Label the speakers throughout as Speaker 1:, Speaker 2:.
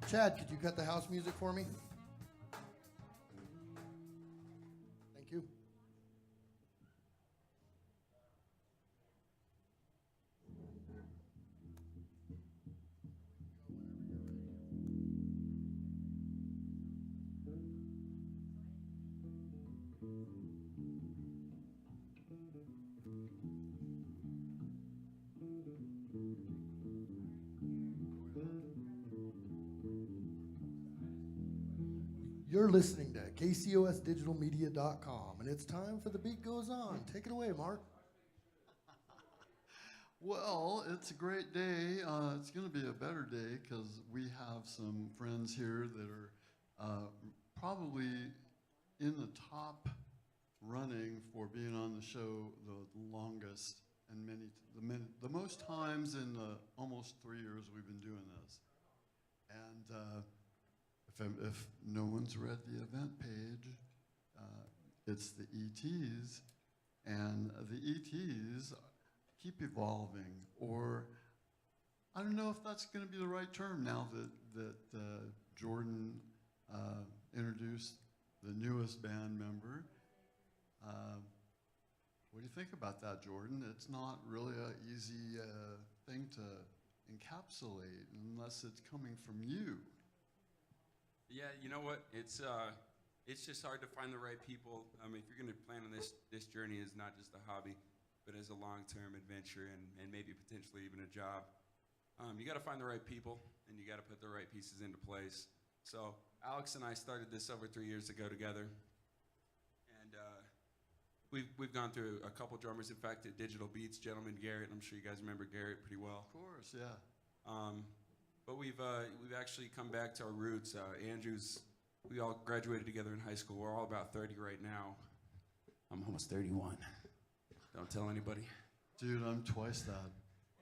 Speaker 1: Chad, could you cut the house music for me? Thank you. You're listening to KCOSDigitalMedia.com, and it's time for The Beat Goes On. Take it away, Mark.
Speaker 2: Well, it's a great day. It's going to be a better day because we have some friends here that are probably in the top running for being on the show the longest and the most times in the almost 3 years we've been doing this. And if no one's read the event page, it's the E.T.s, and the E.T.s keep evolving, or I don't know if that's going to be the right term now that Jordan introduced the newest band member. What do you think about that, Jordan? It's not really an easy thing to encapsulate unless it's coming from you.
Speaker 3: Yeah, you know what? It's just hard to find the right people. I mean, if you're going to plan on this journey as not just a hobby, but as a long-term adventure and maybe potentially even a job, you got to find the right people and you got to put the right pieces into place. So Alex and I started this over 3 years ago together, and we've gone through a couple drummers. In fact, at Digital Beats, gentleman Garrett. I'm sure you guys remember Garrett pretty well.
Speaker 2: Of course, yeah.
Speaker 3: But we've actually come back to our roots. We all graduated together in high school. We're all about 30 right now. I'm almost 31. Don't tell anybody.
Speaker 2: Dude, I'm twice that.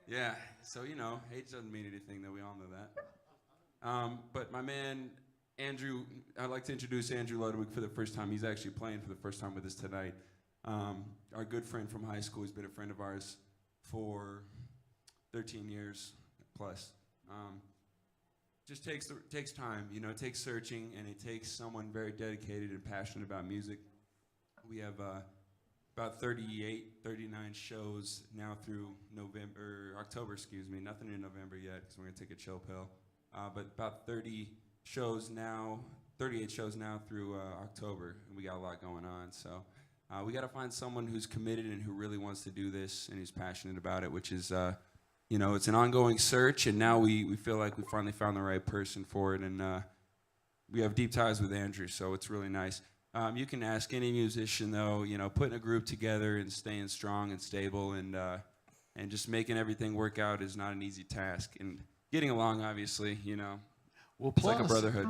Speaker 3: Yeah, so age doesn't mean anything, though. We all know that. But my man, Andrew, I'd like to introduce Andrew Ludwig for the first time. He's actually playing for the first time with us tonight. Our good friend from high school. He's been a friend of ours for 13 years plus. Just takes time, it takes searching, and it takes someone very dedicated and passionate about music. We have about 39 shows now through October, nothing in November yet because we're going to take a chill pill. But about 38 shows now through October, and we got a lot going on. So we got to find someone who's committed and who really wants to do this and who's passionate about it, which is it's an ongoing search, and now we feel like we finally found the right person for it, and we have deep ties with Andrew, so it's really nice. You can ask any musician, though, putting a group together and staying strong and stable and just making everything work out is not an easy task. And getting along, obviously,
Speaker 2: Well,
Speaker 3: it's
Speaker 2: plus,
Speaker 3: like a brotherhood.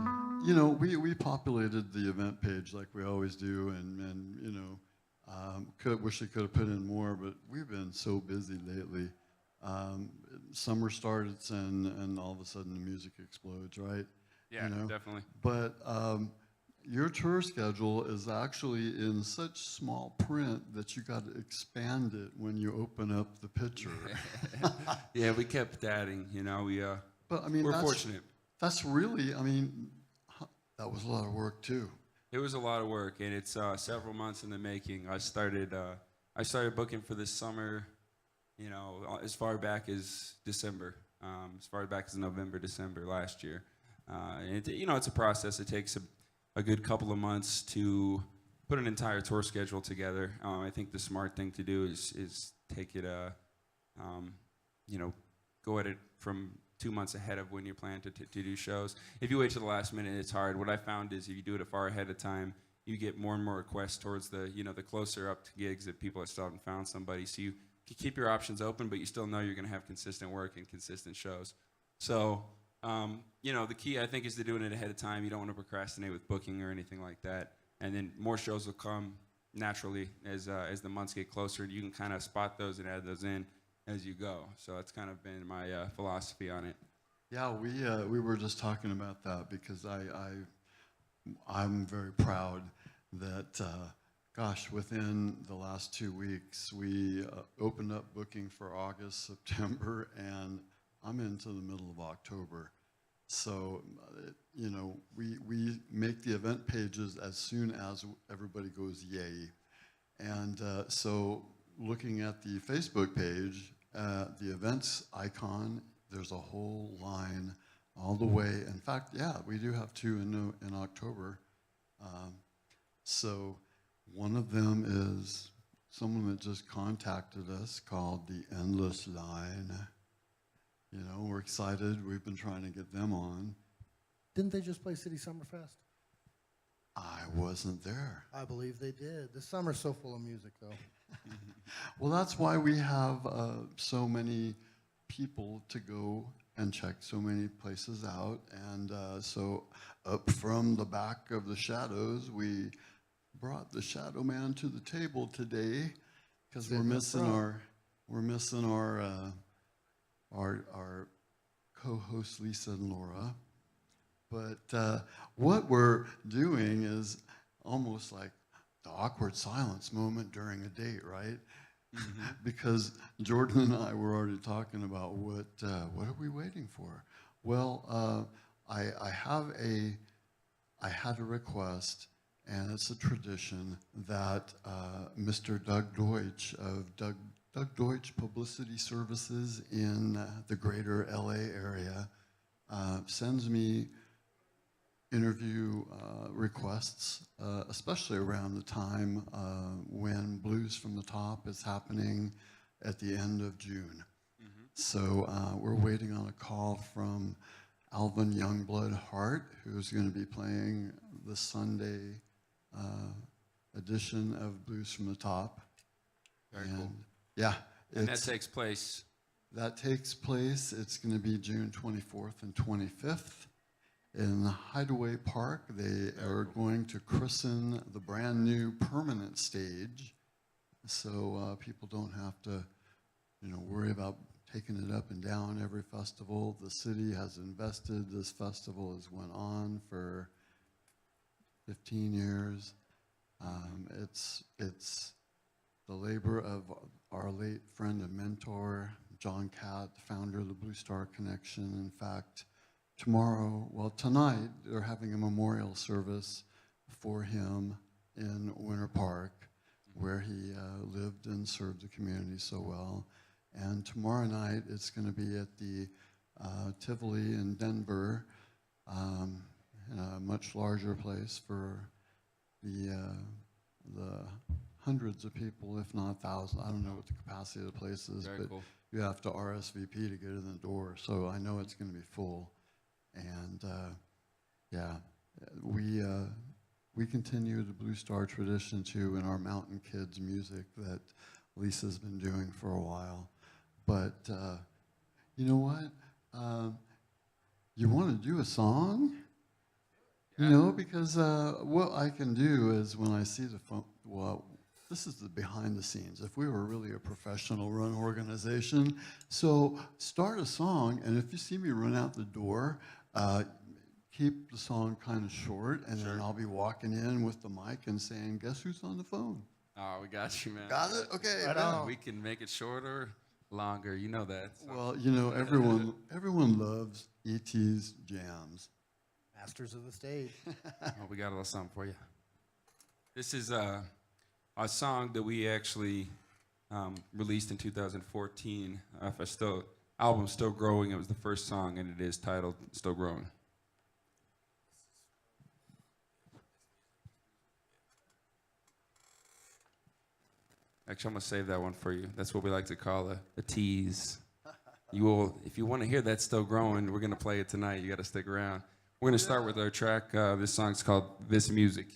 Speaker 2: We populated the event page like we always do, and wish we could have put in more, but we've been so busy lately. Summer starts and all of a sudden the music explodes, right?
Speaker 3: Yeah, definitely.
Speaker 2: But your tour schedule is actually in such small print that you got to expand it when you open up the picture.
Speaker 3: Yeah, we kept adding,
Speaker 2: But I mean,
Speaker 3: we're fortunate.
Speaker 2: That's really, that was a lot of work too.
Speaker 3: It was a lot of work, and it's several months in the making. I started booking for this summer, as far back as December, as far back as November, December last year. And it's a process. It takes a good couple of months to put an entire tour schedule together. I think the smart thing to do is take it, go at it from 2 months ahead of when you plan to do shows. If you wait till the last minute, it's hard. What I found is if you do it far ahead of time, you get more and more requests towards the closer up to gigs that people still haven't found somebody. So you keep your options open, but you still know you're going to have consistent work and consistent shows. So, the key, I think, is to doing it ahead of time. You don't want to procrastinate with booking or anything like that. And then more shows will come naturally as the months get closer. You can kind of spot those and add those in as you go. So that's kind of been my philosophy on it.
Speaker 2: Yeah, we were just talking about that because I'm very proud that, within the last 2 weeks, we opened up booking for August, September, and I'm into the middle of October. So, you know, we make the event pages as soon as everybody goes yay. And so looking at the Facebook page, the events icon, there's a whole line all the way. In fact, yeah, we do have two in October. So one of them is someone that just contacted us called the Endless Line. You know, we're excited. We've been trying to get them on.
Speaker 1: Didn't they just play City Summerfest?
Speaker 2: I wasn't there.
Speaker 1: I believe they did. This summer's so full of music, though.
Speaker 2: Well, that's why we have so many people to go and check so many places out. And so up from the back of the shadows, we brought the Shadow Man to the table today because we're missing our co-hosts Lisa and Laura. But what we're doing is almost like the awkward silence moment during a date, right? Mm-hmm. Because Jordan and I were already talking about what are we waiting for? Well, I had a request, and it's a tradition that Mr. Doug Deutsch of Doug Deutsch Publicity Services in the greater LA area sends me interview requests, especially around the time when Blues from the Top is happening at the end of June. Mm-hmm. So we're waiting on a call from Alvin Youngblood Hart, who's going to be playing the Sunday edition of Blues from the Top.
Speaker 3: Very cool.
Speaker 2: Yeah.
Speaker 3: And that takes place?
Speaker 2: That takes place, it's going to be June 24th and 25th. In Hideaway Park, they are going to christen the brand new permanent stage, so people don't have to, you know, worry about taking it up and down every festival. The city has invested. This festival has went on for 15 years. It's the labor of our late friend and mentor, John Catt, founder of the Blue Star Connection. In fact, tonight, they're having a memorial service for him in Winter Park, where he lived and served the community so well. And tomorrow night, it's going to be at the Tivoli in Denver, in a much larger place for the hundreds of people, if not thousands. I don't know what the capacity of the place is,
Speaker 3: Very
Speaker 2: but
Speaker 3: cool.
Speaker 2: You have to RSVP to get in the door. So I know it's going to be full. And yeah, we continue the Blue Star tradition too in our Mountain Kids music that Lisa's been doing for a while. But you know what? You want to do a song? You know, because what I can do is when I see the phone, well, this is the behind the scenes. If we were really a professional run organization, so start a song, and if you see me run out the door, keep the song kind of short, and then I'll be walking in with the mic and saying, guess who's on the phone?
Speaker 3: Oh, we got you, man.
Speaker 2: Got it? Okay.
Speaker 1: Right on.
Speaker 3: We can make it shorter, longer. You know that. So.
Speaker 2: Well, you know, everyone loves E.T.s jams.
Speaker 1: Masters of the stage.
Speaker 3: Oh, we got a little something for you. This is a song that we actually released in 2014 off our album Still Growing. It was the first song, and it is titled Still Growing. Actually, I'm going to save that one for you. That's what we like to call a tease. You will, if you want to hear that Still Growing, we're going to play it tonight. You got to stick around. We're going to start with our track. This song's called This Music.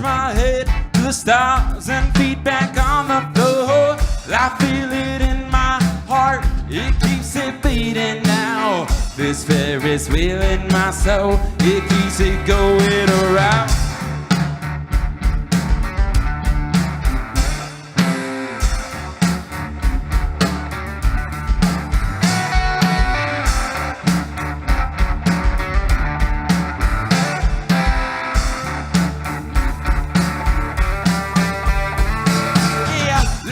Speaker 3: my head to the stars and feet back on the floor. I feel it in my heart, it keeps it beating now. This Ferris wheel in my soul, it keeps it going around.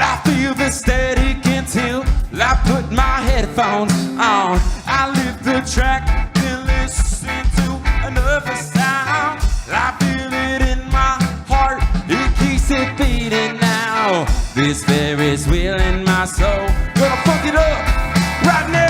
Speaker 3: I feel the static until I put my headphones on. I lift the track and listen to another sound. I feel it in my heart, it keeps it beating now. This Ferris wheel in my soul, gonna fuck it up right now.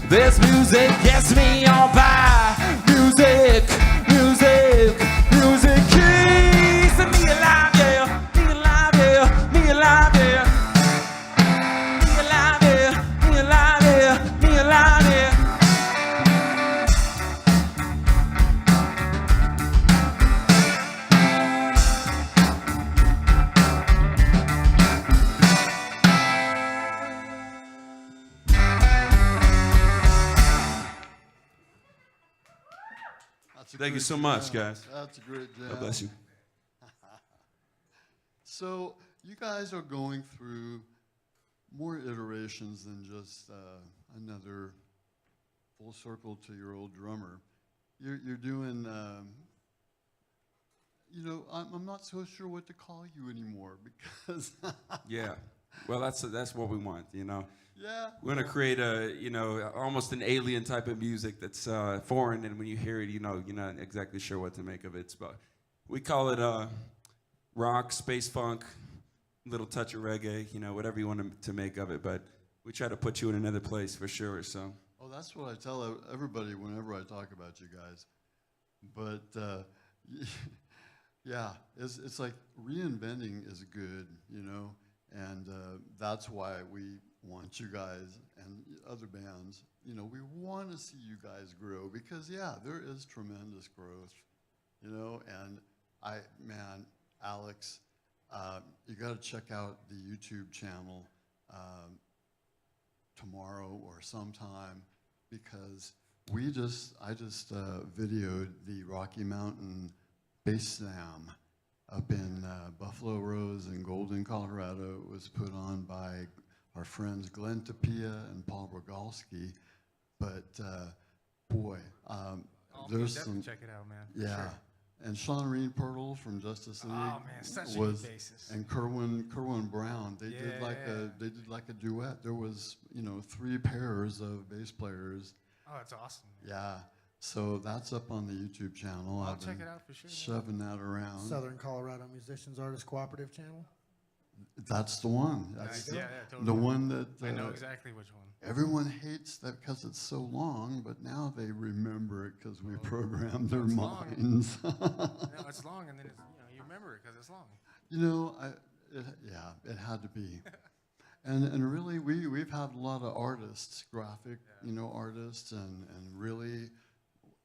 Speaker 3: This music gets me on by. Music, music, music keeps me alive, yeah. Me alive, yeah. Me alive, yeah. Me alive, yeah. Me alive, yeah. Me alive, yeah. Thank you so much, guys.
Speaker 2: That's a great jam.
Speaker 3: God bless you.
Speaker 2: So you guys are going through more iterations than just another full circle to your old drummer. You're doing, you know, I'm not so sure what to call you anymore because.
Speaker 3: Yeah. Well, that's what we want, you know.
Speaker 2: Yeah.
Speaker 3: We're gonna create a, you know, almost an alien type of music that's foreign, and when you hear it, you know, you're not exactly sure what to make of it. But we call it rock, space funk, little touch of reggae, you know, whatever you want to make of it. But we try to put you in another place for sure. So.
Speaker 2: Oh, that's what I tell everybody whenever I talk about you guys. But yeah, it's like reinventing is good, you know, and that's why we want you guys and other bands, you know, we want to see you guys grow because, yeah, there is tremendous growth, you know, and man, Alex, you got to check out the YouTube channel tomorrow or sometime because I just videoed the Rocky Mountain Bass Slam up in Buffalo Rose in Golden, Colorado. It was put on by our friends Glenn Tapia and Paul Rogalski, but boy, there's some.
Speaker 4: Check it out, man.
Speaker 2: Yeah,
Speaker 4: sure.
Speaker 2: And Sean Reed Pirtle from Justice League.
Speaker 4: Oh man, such a good basis.
Speaker 2: And Kerwin Brown. They did like a duet. There was 3 pairs of bass players.
Speaker 4: Oh, that's awesome. Man.
Speaker 2: Yeah. So that's up on the YouTube channel.
Speaker 4: I'll check it out for sure.
Speaker 2: Shoving that around.
Speaker 1: Southern Colorado Musicians Artist Cooperative Channel.
Speaker 2: That's the one. That's
Speaker 4: Yeah, totally.
Speaker 2: the one that
Speaker 4: I know exactly which one.
Speaker 2: everyone hates that because it's so long, but now they remember it because we programmed their
Speaker 4: it's long.
Speaker 2: minds.
Speaker 4: No, it's long, and then you remember it because it's long.
Speaker 2: It had to be. And really, we've had a lot of artists, graphic, artists, and really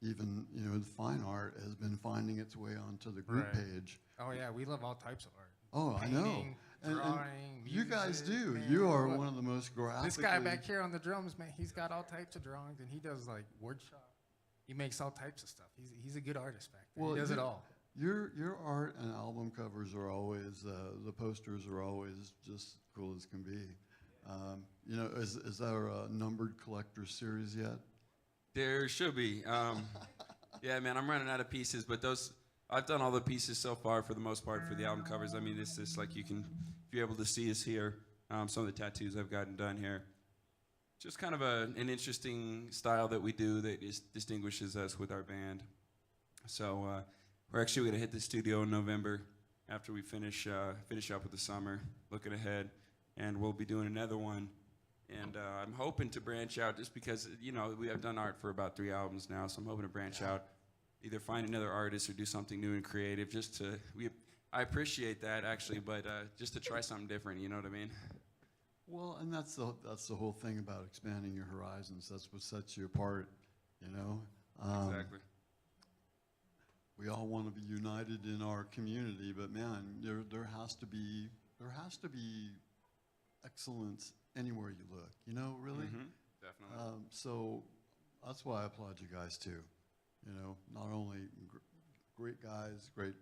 Speaker 2: even, the fine art has been finding its way onto the group
Speaker 4: Right.
Speaker 2: page.
Speaker 4: Oh yeah, we love all types of art.
Speaker 2: Oh, I know.
Speaker 4: Painting,
Speaker 2: And
Speaker 4: drawing,
Speaker 2: you guys
Speaker 4: music,
Speaker 2: do.
Speaker 4: man,
Speaker 2: You are
Speaker 4: what-
Speaker 2: one of the most graphically.
Speaker 4: This guy back here on the drums, man, he's got all types of drawings, and he does like workshop. He makes all types of stuff. He's a good artist back there.
Speaker 2: Well,
Speaker 4: He does it
Speaker 2: you-
Speaker 4: all.
Speaker 2: Your art and album covers are always, the posters are always just cool as can be. You know, is there a numbered collector series yet?
Speaker 3: There should be. Yeah, man, I'm running out of pieces, but I've done all the pieces so far for the most part for the album covers. I mean, this is like if you're able to see us here, some of the tattoos I've gotten done here. Just kind of an interesting style that we do that distinguishes us with our band. So we're actually going to hit the studio in November after we finish up with the summer, looking ahead, and we'll be doing another one. And I'm hoping to branch out just because, you know, we have done art for about 3 albums now, so I'm hoping to branch out, either find another artist or do something new and creative I appreciate that actually, but just to try something different, you know what I mean?
Speaker 2: Well, and that's the whole thing about expanding your horizons. That's what sets you apart, you know?
Speaker 3: Exactly.
Speaker 2: We all want to be united in our community, but man, there has to be excellence anywhere you look, you know, really?
Speaker 3: Definitely.
Speaker 2: So that's why I applaud you guys too. You know, not only great guys, great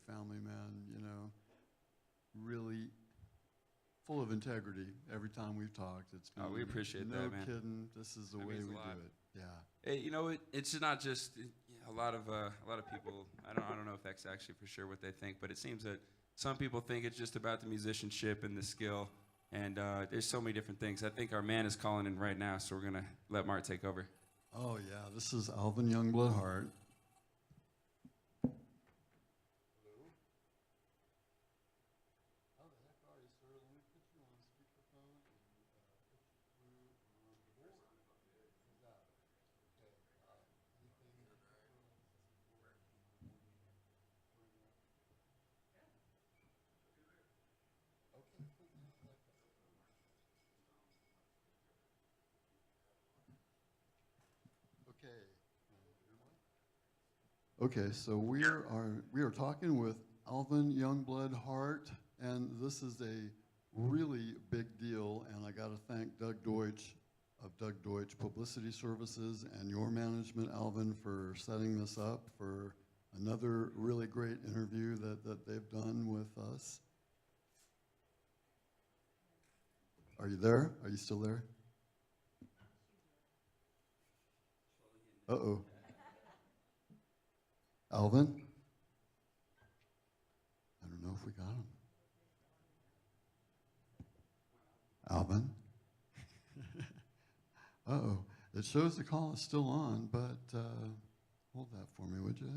Speaker 2: family men, you know, really full of integrity. Every time we've talked, it's been
Speaker 3: We appreciate
Speaker 2: no
Speaker 3: that, man.
Speaker 2: kidding. This is the
Speaker 3: That
Speaker 2: way
Speaker 3: means
Speaker 2: we
Speaker 3: a lot.
Speaker 2: do it. Yeah.
Speaker 3: Hey, you know, it's not just a lot of people. I don't know if that's actually for sure what they think, but it seems that some people think it's just about the musicianship and the skill, and there's so many different things. I think our man is calling in right now, so we're gonna let Mart take over.
Speaker 2: Oh yeah, this is Alvin Youngblood Hart. Okay, so we are talking with Alvin Youngblood Hart, and this is a really big deal. And I got to thank Doug Deutsch of Doug Deutsch Publicity Services and your management, Alvin, for setting this up for another really great interview that they've done with us. Are you there? Are you still there? Uh-oh. Alvin? I don't know if we got him. Alvin? Uh-oh. It shows the call is still on, but hold that for me, would you?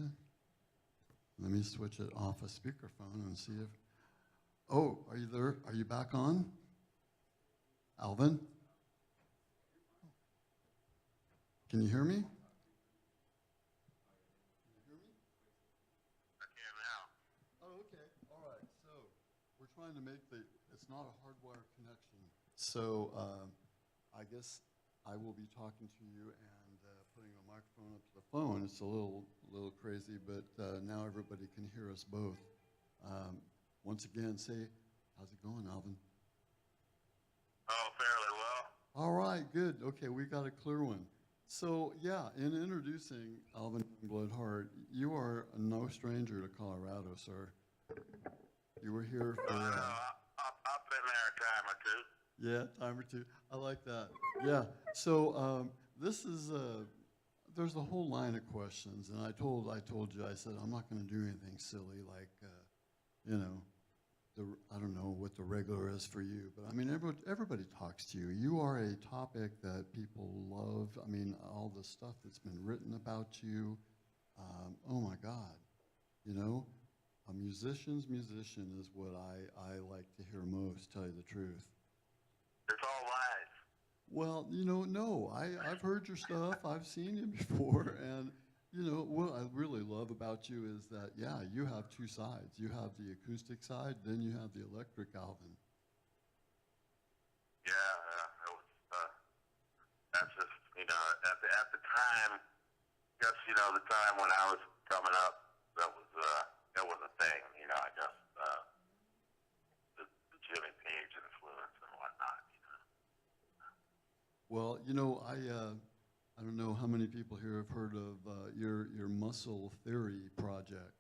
Speaker 2: Let me switch it off a speakerphone and see if... Oh, are you there? Are you back on? Alvin? Can you hear me? Oh, okay. All right. So we're trying to make it's not a hardwired connection. So I guess I will be talking to you and putting a microphone up to the phone. It's a little crazy, but now everybody can hear us both. Once again, say, how's it going, Alvin?
Speaker 5: Oh, fairly well.
Speaker 2: All right, good. Okay, we got a clear one. So, yeah, in introducing Alvin Youngblood Hart, you are no stranger to Colorado, sir. You were here for...
Speaker 5: I've been there a time or two.
Speaker 2: Yeah, time or two. I like that. Yeah, so this is... there's a whole line of questions, and I told you, I said, I'm not going to do anything silly like, you know, I don't know what the regular is for you, but I mean, everybody talks to you. You are a topic that people love. I mean, all the stuff that's been written about you. Oh my God, you know, a musician's musician is what I like to hear most, tell you the truth.
Speaker 5: It's all lies.
Speaker 2: Well, you know, no, I've heard your stuff. I've seen you before, and you know, what I really love about you is that, yeah, you have two sides. You have the acoustic side, then you have the electric Alvin.
Speaker 5: Yeah, it was, that's just, you know, at the time, just, you know, the time when I was coming up, that was a thing, you know, I guess, the Jimi
Speaker 2: Well, I don't know how many people here have heard of your muscle theory project.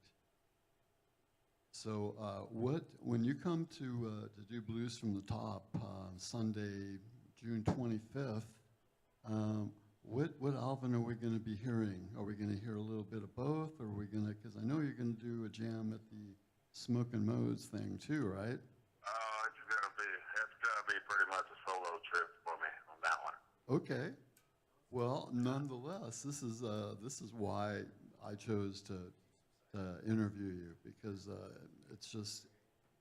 Speaker 2: So, when you come to do Blues from the Top Sunday, June 25th, what Alvin are we going to be hearing? Are we going to hear a little bit of both, or are we going to? Because I know you're going to do a jam at the Smoke and Modes thing too, right?
Speaker 5: Oh, it's gonna be pretty much a solo trip for me on that one.
Speaker 2: Okay. Well, nonetheless, this is why I chose to interview you, because it's just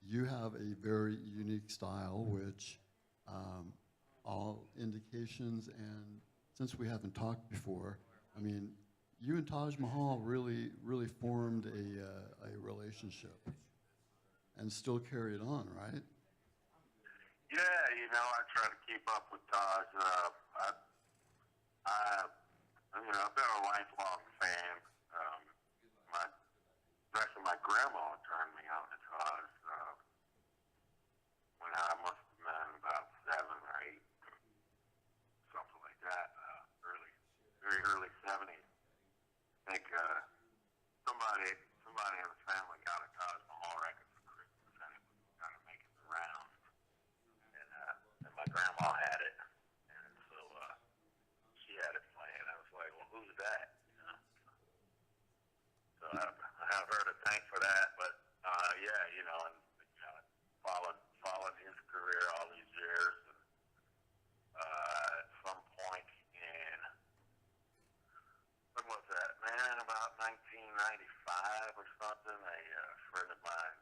Speaker 2: you have a very unique style, which all indications, and since we haven't talked before, I mean, you and Taj Mahal really formed a relationship, and still carry it on, right?
Speaker 5: Yeah, I try to keep up with Taj. I've been a lifelong fan. Actually, my grandma turned me on to Taj when I must have been about 7 or 8, something like that. Very early 70s. I think somebody in the family got a Taj Mahal record for Christmas, and it was kind of making the rounds. And my grandma had it, and so she had it playing. I was like, well, who's that? So I have her to thank for that. But and followed his career all these years. And, at some point in when was that, man? About 1995 or something. A friend of mine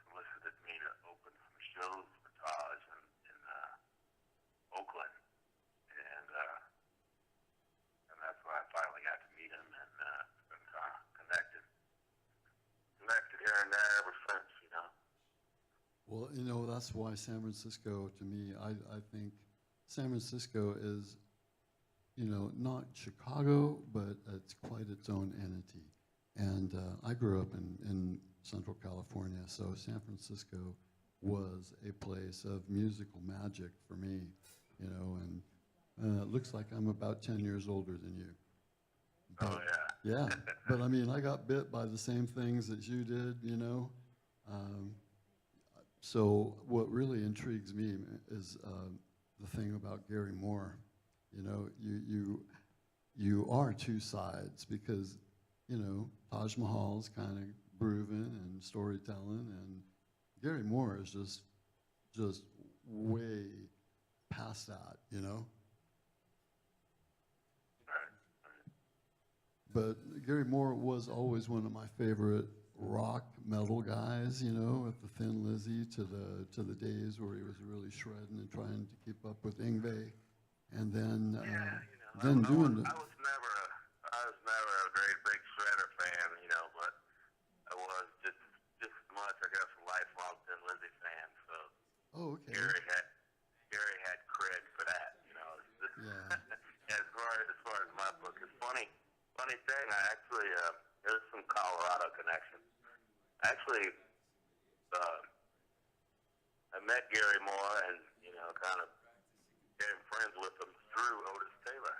Speaker 5: solicited me to open some shows for Taj in Oakland, and that's where I finally got to meet him, and been connected here and there ever since.
Speaker 2: Well, that's why San Francisco, to me, I think San Francisco is, not Chicago, but it's quite its own entity. And I grew up in Central California, so San Francisco was a place of musical magic for me, and it looks like I'm about 10 years older than you. But,
Speaker 5: Oh, yeah.
Speaker 2: Yeah, but I mean, I got bit by the same things that you did, So what really intrigues me is the thing about Gary Moore. You are two sides, because, Taj Mahal's kind of grooving and storytelling, and Gary Moore is just way past that, But Gary Moore was always one of my favorite rock metal guys, with the Thin Lizzy to the days where he was really shredding and trying to keep up with Yngwie, and then
Speaker 5: I was never a great big Shredder fan, but I was just as much, I guess, a lifelong Thin Lizzy fan. So
Speaker 2: Oh, okay.
Speaker 5: Gary had cred for that,
Speaker 2: Yeah.
Speaker 5: as far as my book, it's funny thing. I actually there's some Colorado connection. Actually, I met Gary Moore and kind of became friends with him through Otis Taylor,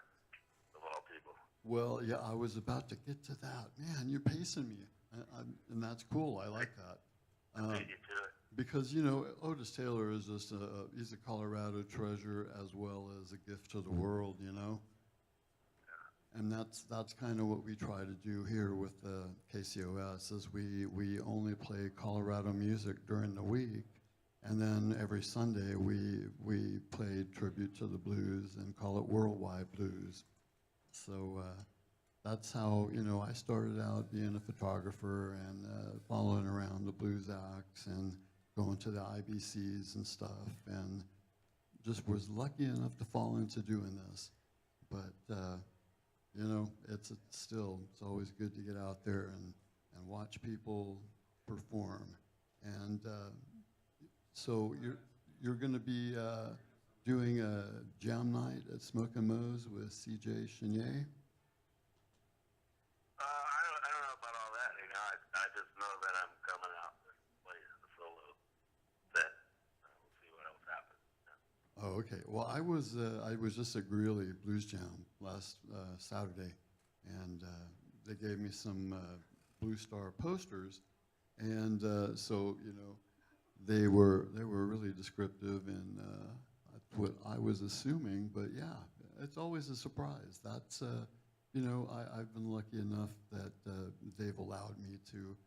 Speaker 5: of all people.
Speaker 2: Well, yeah, I was about to get to that. Man, you're pacing me, and that's cool. I like that.
Speaker 5: Beat you to it.
Speaker 2: Because, Otis Taylor is just he's a Colorado treasure as well as a gift to the world, And that's kind of what we try to do here with KCOS, is we only play Colorado music during the week, and then every Sunday we play tribute to the blues and call it Worldwide Blues. So that's how, I started out being a photographer and following around the blues acts and going to the IBCs and stuff, and just was lucky enough to fall into doing this. But, it's always good to get out there and watch people perform. And so you're going to be doing a jam night at Smoke and Mo's with C.J. Chenier?
Speaker 5: I don't know about all that. I just know that I'm coming out and play a solo set. We'll see what else happens.
Speaker 2: Oh, Oh, okay. Well, I was just at Greeley Blues Jam last Saturday, and they gave me some Blue Star posters, and so you know, they were really descriptive and what I was assuming. But yeah, it's always a surprise. That's you know, I've been lucky enough that they've allowed me to.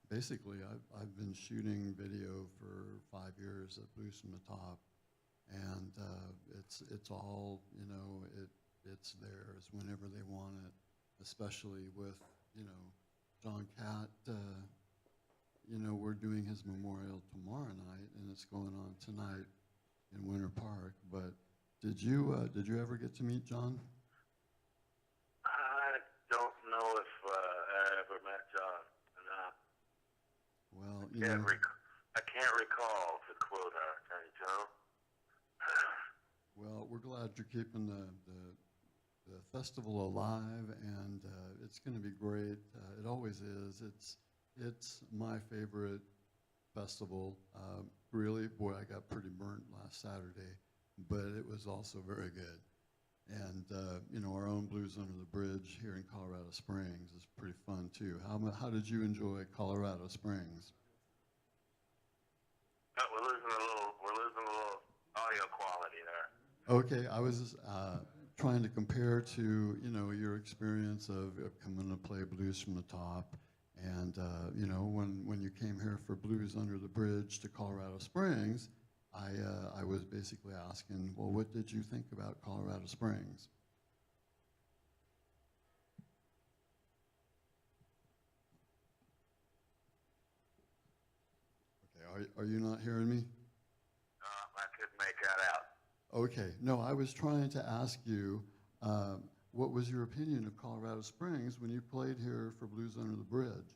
Speaker 2: Basically, I've been shooting video for 5 years at Blues from the Top, and it's all, you know, it's theirs whenever they want it, especially with, you know, John Catt. You know, we're doing his memorial tomorrow night, and it's going on tonight in Winter Park. But did you ever get to meet John?
Speaker 5: I don't know if I ever met John. No.
Speaker 2: Well, you know.
Speaker 5: I can't recall, to quote our Attorney General.
Speaker 2: Well, we're glad you're keeping the festival alive, and it's going to be great. It always is. It's my favorite festival. Really, boy, I got pretty burnt last Saturday, but it was also very good. And you know, our own Blues Under the Bridge here in Colorado Springs is pretty fun too. How did you enjoy Colorado Springs?
Speaker 5: We're losing a little audio quality there.
Speaker 2: Okay, I was trying to compare to, you know, your experience of coming to play Blues from the Top, and you know, when you came here for Blues Under the Bridge to Colorado Springs, I was basically asking, well, what did you think about Colorado Springs? Okay, are you not hearing me?
Speaker 5: I couldn't make that out.
Speaker 2: Okay, no, I was trying to ask you, what was your opinion of Colorado Springs when you played here for Blues Under the Bridge?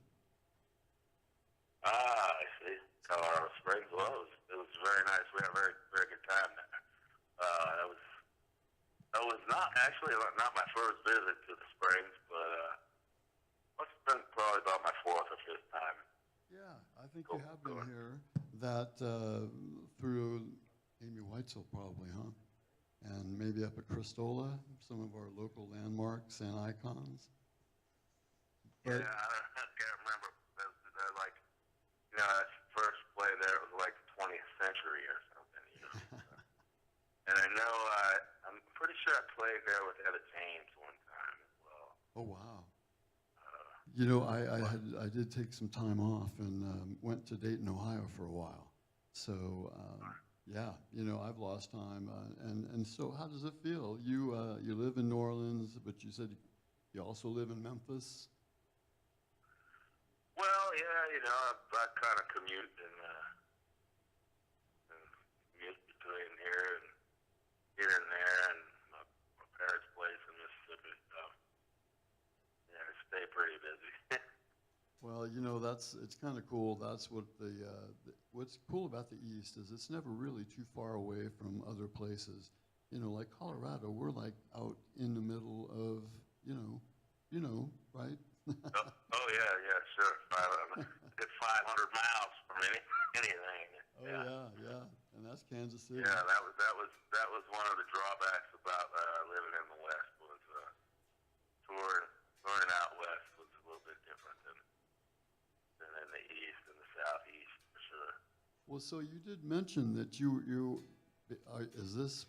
Speaker 5: I see. Colorado Springs. Well, it was very nice. We had a very, very good time there. That was not my first visit to the Springs, but must have been probably about my fourth or fifth time.
Speaker 2: Yeah, I think you have been here. That through Amy Whitesell probably, huh? And maybe up at Cristola, some of our local landmarks and icons. But,
Speaker 5: Yeah, I can't remember. They're like, you know, that first play there was like the 20th century or something, you know. And I know, I'm pretty sure I played there with Etta James one time as well.
Speaker 2: oh wow! You know, I did take some time off and went to Dayton, Ohio for a while. So yeah, you know, I've lost time. And so, how does it feel? You live in New Orleans, but you said you also live in Memphis.
Speaker 5: Well, yeah, you know, I kind of commute and commute between here and there, and my parents' place in Mississippi. So yeah, I stay pretty busy.
Speaker 2: Well, you know, it's kind of cool. That's what what's cool about the East is it's never really too far away from other places. You know, like Colorado, we're like out in the middle of, you know, right?
Speaker 5: oh yeah, sure. It's 500 miles from anything.
Speaker 2: Oh yeah, and that's Kansas City.
Speaker 5: Yeah, that was one of the drawbacks about living in the West was touring out west was a little bit different than in the East and the Southeast for sure.
Speaker 2: Well, so you did mention that is this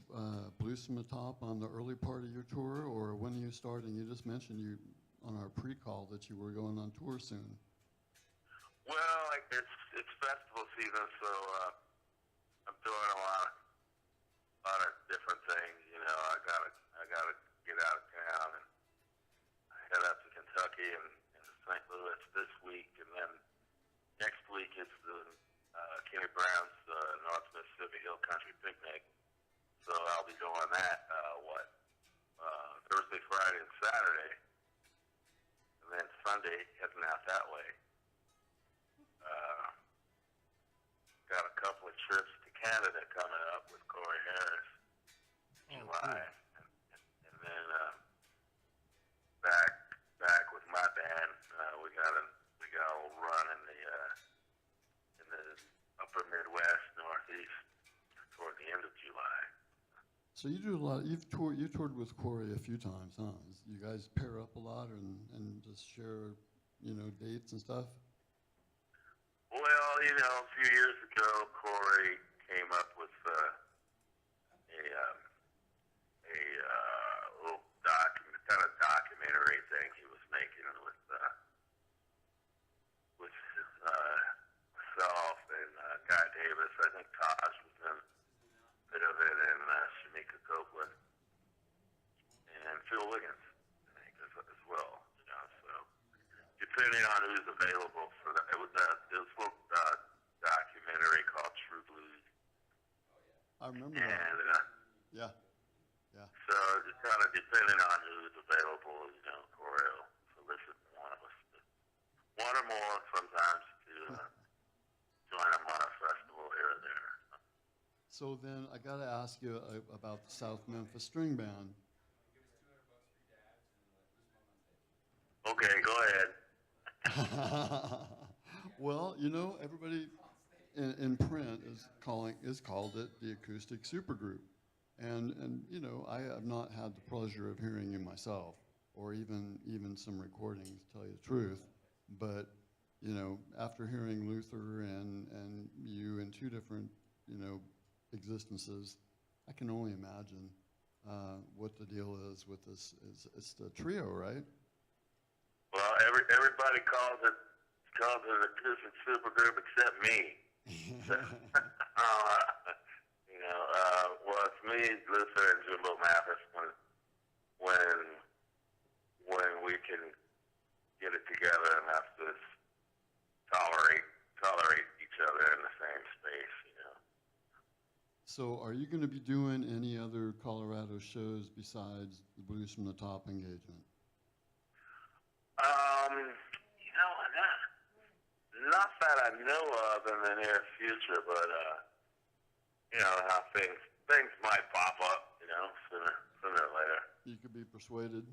Speaker 2: Blues from the Top on the early part of your tour, or when are you starting? You just mentioned on our pre-call that you were going on tour soon.
Speaker 5: Well, like it's festival season, so I'm doing a lot of different things. You know, I gotta get out of town and head up to Kentucky and St. Louis this week, and then next week it's the Kenny Brown's North Mississippi Hill Country Picnic. So I'll be doing that Thursday, Friday, and Saturday, and then Sunday heading out that way. Got a couple of trips to Canada coming up with Corey Harris in July, and then back with my band. We got a little run in the upper Midwest, Northeast toward the end of July.
Speaker 2: So you do a lot. You toured with Corey a few times, huh? You guys pair up a lot and just share, dates and stuff.
Speaker 5: Well, a few years ago, Corey came up with a little kind of documentary thing he was making with myself and Guy Davis. I think Taj was in a bit of it, and Shamika Copeland and Phil Wiggins, I think, as well. So depending on who's available for that, it was this little documentary called True Blues.
Speaker 2: I remember
Speaker 5: And
Speaker 2: that. Yeah.
Speaker 5: so just kind of depending on who's available, Corey will solicit one of us, one or more sometimes, to join them on a festival here or there.
Speaker 2: So then I got to ask you about the South Memphis String Band.
Speaker 5: Okay, go ahead.
Speaker 2: Well, everybody in print is called it the Acoustic Supergroup, and I have not had the pleasure of hearing you myself, or even some recordings, to tell you the truth. But after hearing Luther and you in two different existences, I can only imagine what the deal is with this. It's the trio, right?
Speaker 5: Well, everybody calls it an acoustic supergroup except me. Well, it's me, Luther, and Jimbo Mathis when we can get it together enough to tolerate each other in the same space.
Speaker 2: So are you going to be doing any other Colorado shows besides the Blues from the Top engagement?
Speaker 5: Not that I know of in the near future, but how things might pop up, sooner or later.
Speaker 2: You could be persuaded.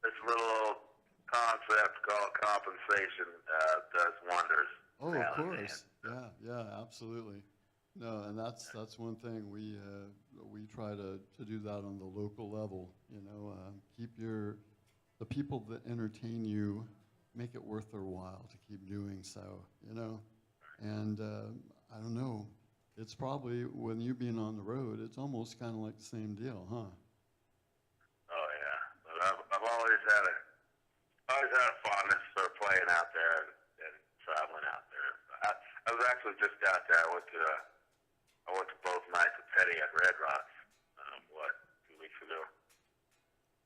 Speaker 5: This little concept called compensation does wonders.
Speaker 2: Oh, of course. Yeah, absolutely. No, and that's one thing we try to do that on the local level. Keep the people that entertain you, make it worth their while to keep doing so. And I don't know. It's probably when you being on the road, it's almost kind of like the same deal, huh?
Speaker 5: Oh yeah, but I've always had a fondness for playing out there and traveling out there. I was actually just out there. I went to both nights of Petty at Red Rocks. 2 weeks ago,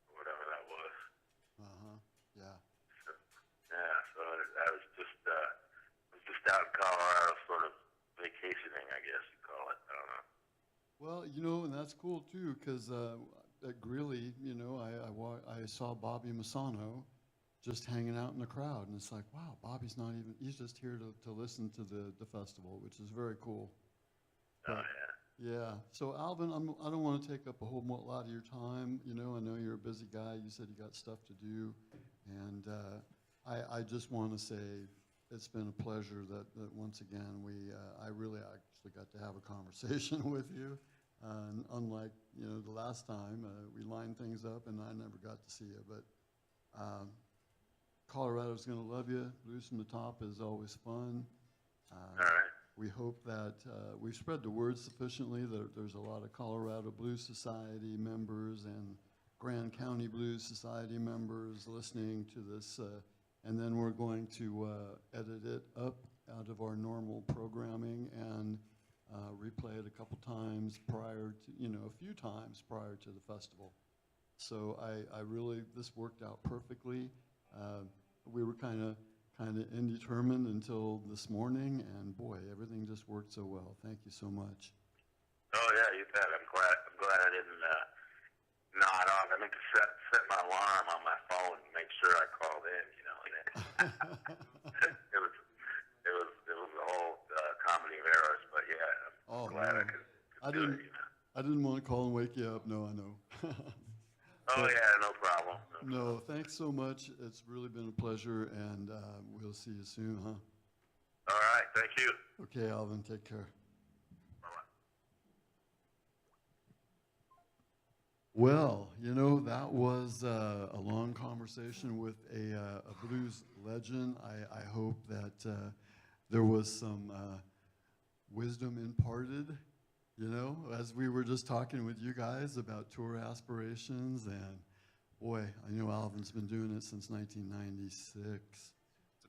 Speaker 5: or whatever that was.
Speaker 2: Yeah.
Speaker 5: So I was just out in Colorado, sort of vacationing, I guess you call it. I don't know.
Speaker 2: Well, and that's cool too, because at Greeley, I saw Bobby Masano just hanging out in the crowd, and it's like, wow, Bobby's not even, he's just here to listen to the festival, which is very cool.
Speaker 5: Oh,
Speaker 2: But,
Speaker 5: yeah.
Speaker 2: yeah. So Alvin, I don't want to take up a whole lot of your time. I know you're a busy guy. You said you got stuff to do, and I just want to say it's been a pleasure that once again I really actually got to have a conversation with you. Unlike the last time, we lined things up and I never got to see you, but Colorado's going to love you. Blues from the Top is always fun.
Speaker 5: All right.
Speaker 2: We hope that we've spread the word sufficiently that there's a lot of Colorado Blues Society members and Grand County Blues Society members listening to this, and then we're going to edit it up out of our normal programming and replay it a couple times prior to, a few times prior to the festival. So I really, this worked out perfectly. We were kind of indeterminate until this morning, and boy, everything just worked so well. Thank you so much.
Speaker 5: Oh yeah, you bet. I'm glad I didn't nod off. I meant to set my alarm on my phone and make sure I called in. It was a whole comedy of errors, but yeah, I'm glad
Speaker 2: no.
Speaker 5: I could do it.
Speaker 2: I didn't want to call and wake you up. No, I know.
Speaker 5: Oh yeah, no problem.
Speaker 2: No, thanks so much. It's really been a pleasure, and we'll see you soon, huh?
Speaker 5: All right. thank you.
Speaker 2: Okay, Alvin, take care.
Speaker 5: Bye-bye.
Speaker 2: Well, you know, that was a long conversation with a blues legend. I hope that there was some wisdom imparted, you know, as we were just talking with you guys about tour aspirations. And boy, I know Alvin's been doing it since 1996.
Speaker 3: It's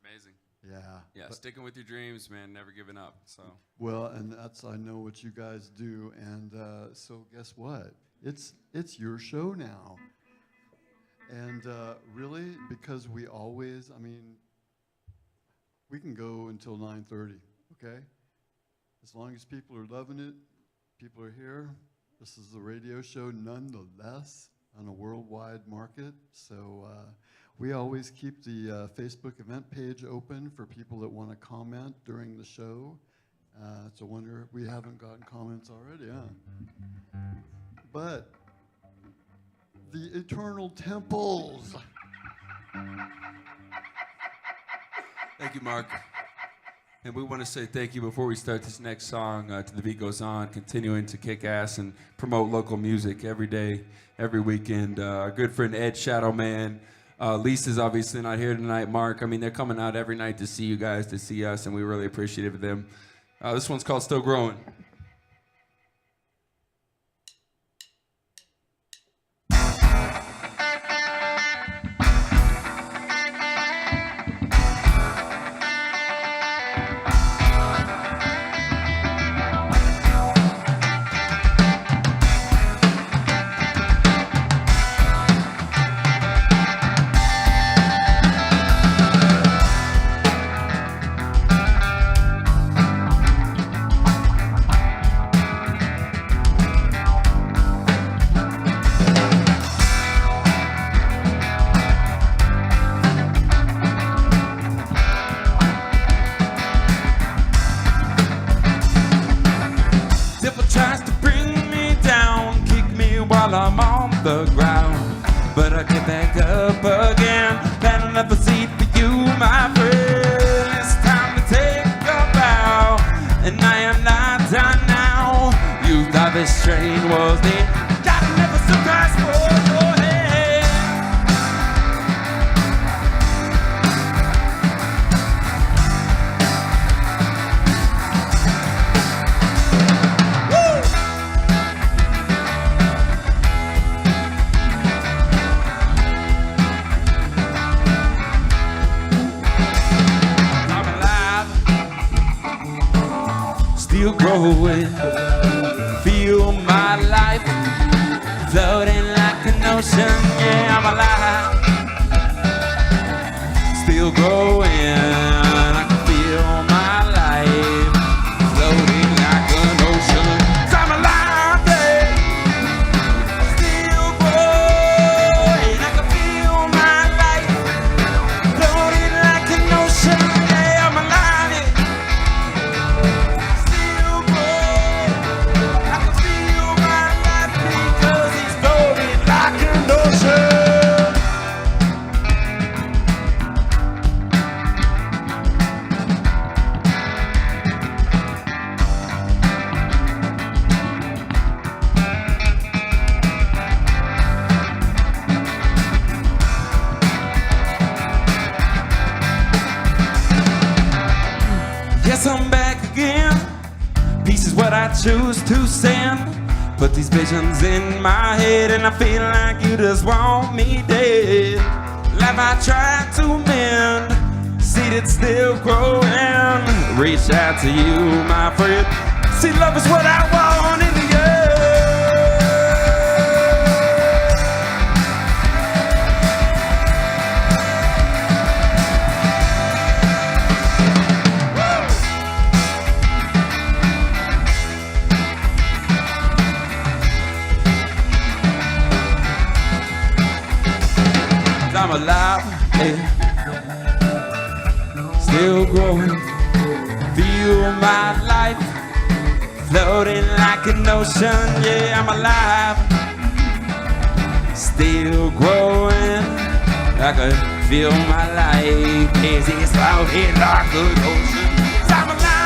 Speaker 3: amazing.
Speaker 2: Yeah.
Speaker 3: Yeah,
Speaker 2: But-
Speaker 3: sticking with your dreams, man, never giving up. So
Speaker 2: well, and that's, I know what you guys do. And so guess what? It's your show now. And really, because we always, I mean, we can go until 9:30, okay? As long as people are loving it, people are here. This is the radio show nonetheless on a worldwide market. So we always keep the Facebook event page open for people that want to comment during the show. It's a wonder we haven't gotten comments already, huh? But the eternal temples.
Speaker 3: thank you, Mark. And we want to say thank you before we start this next song to The Beat Goes On, continuing to kick ass and promote local music every day, every weekend. Our good friend Ed Shadowman. Lisa's obviously not here tonight, Mark. I mean, they're coming out every night to see you guys, to see us, and we're really appreciative of them. This one's called Still Growing. Tries to bring me down, kick me while I'm on the ground, but I get back up again, planning up a seat for you, my friend. It's time to take a bow, and I am not done now. You thought this train was dead, got never surprise for your head. Still growing, feel my life floating like an ocean. Yeah, I'm alive. Still growing, I can feel my life floating like an ocean. 'Cause I'm alive, babe. Still growing, I can feel my life floating like an ocean. Yeah, I'm alive. Yes, I'm back again. Peace is what I choose to send. Put these visions in my head, and I feel like you just want me dead. Life I tried to mend, seed it's still growing. Reach out to you, my friend. See, love is what I want in the end. I'm alive, yeah. Still growing, feel my life floating like an ocean. Yeah, I'm alive, still growing. I can feel my life as it's floating like an ocean. I'm alive.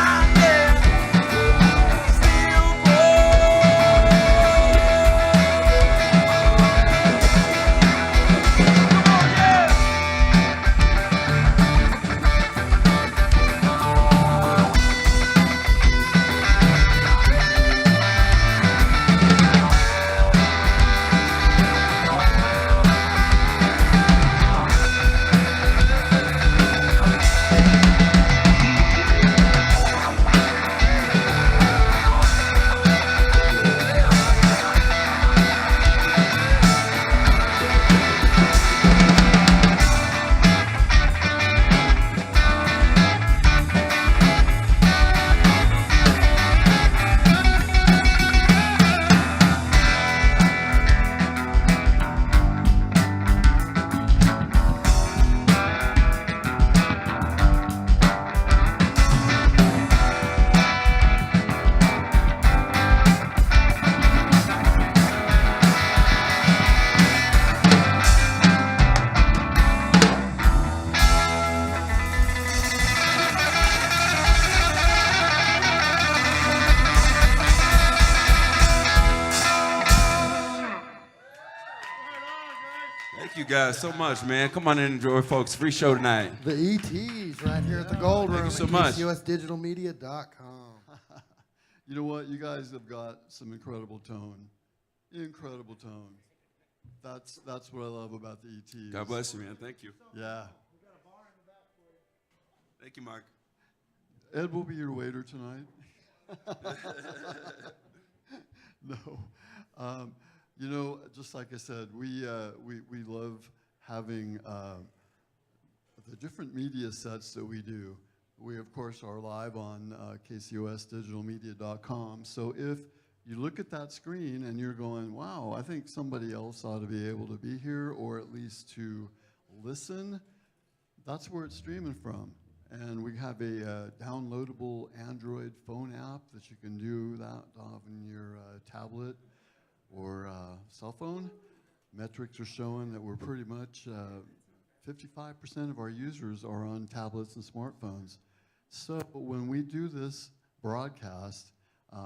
Speaker 3: guys so much, man. Come on in and enjoy, folks. Free show tonight.
Speaker 1: The E.T.s right here at the Gold
Speaker 3: Thank
Speaker 1: Room
Speaker 3: you so
Speaker 1: at
Speaker 3: much.
Speaker 1: KCOSdigitalmedia.com.
Speaker 2: You know what? You guys have got some incredible tone. Incredible tone. That's what I love about the E.T.s.
Speaker 3: God bless you, man. Thank you.
Speaker 2: Yeah.
Speaker 3: Thank you, Mark.
Speaker 2: Ed will be your waiter tonight. No. You know, just like I said, we love having the different media sets that we do. We, of course, are live on KCOSdigitalmedia.com. So if you look at that screen and you're going, wow, I think somebody else ought to be able to be here or at least to listen, that's where it's streaming from. And we have a downloadable Android phone app that you can do that on your tablet or cell phone. Metrics are showing that we're pretty much 55% of our users are on tablets and smartphones. So when we do this broadcast,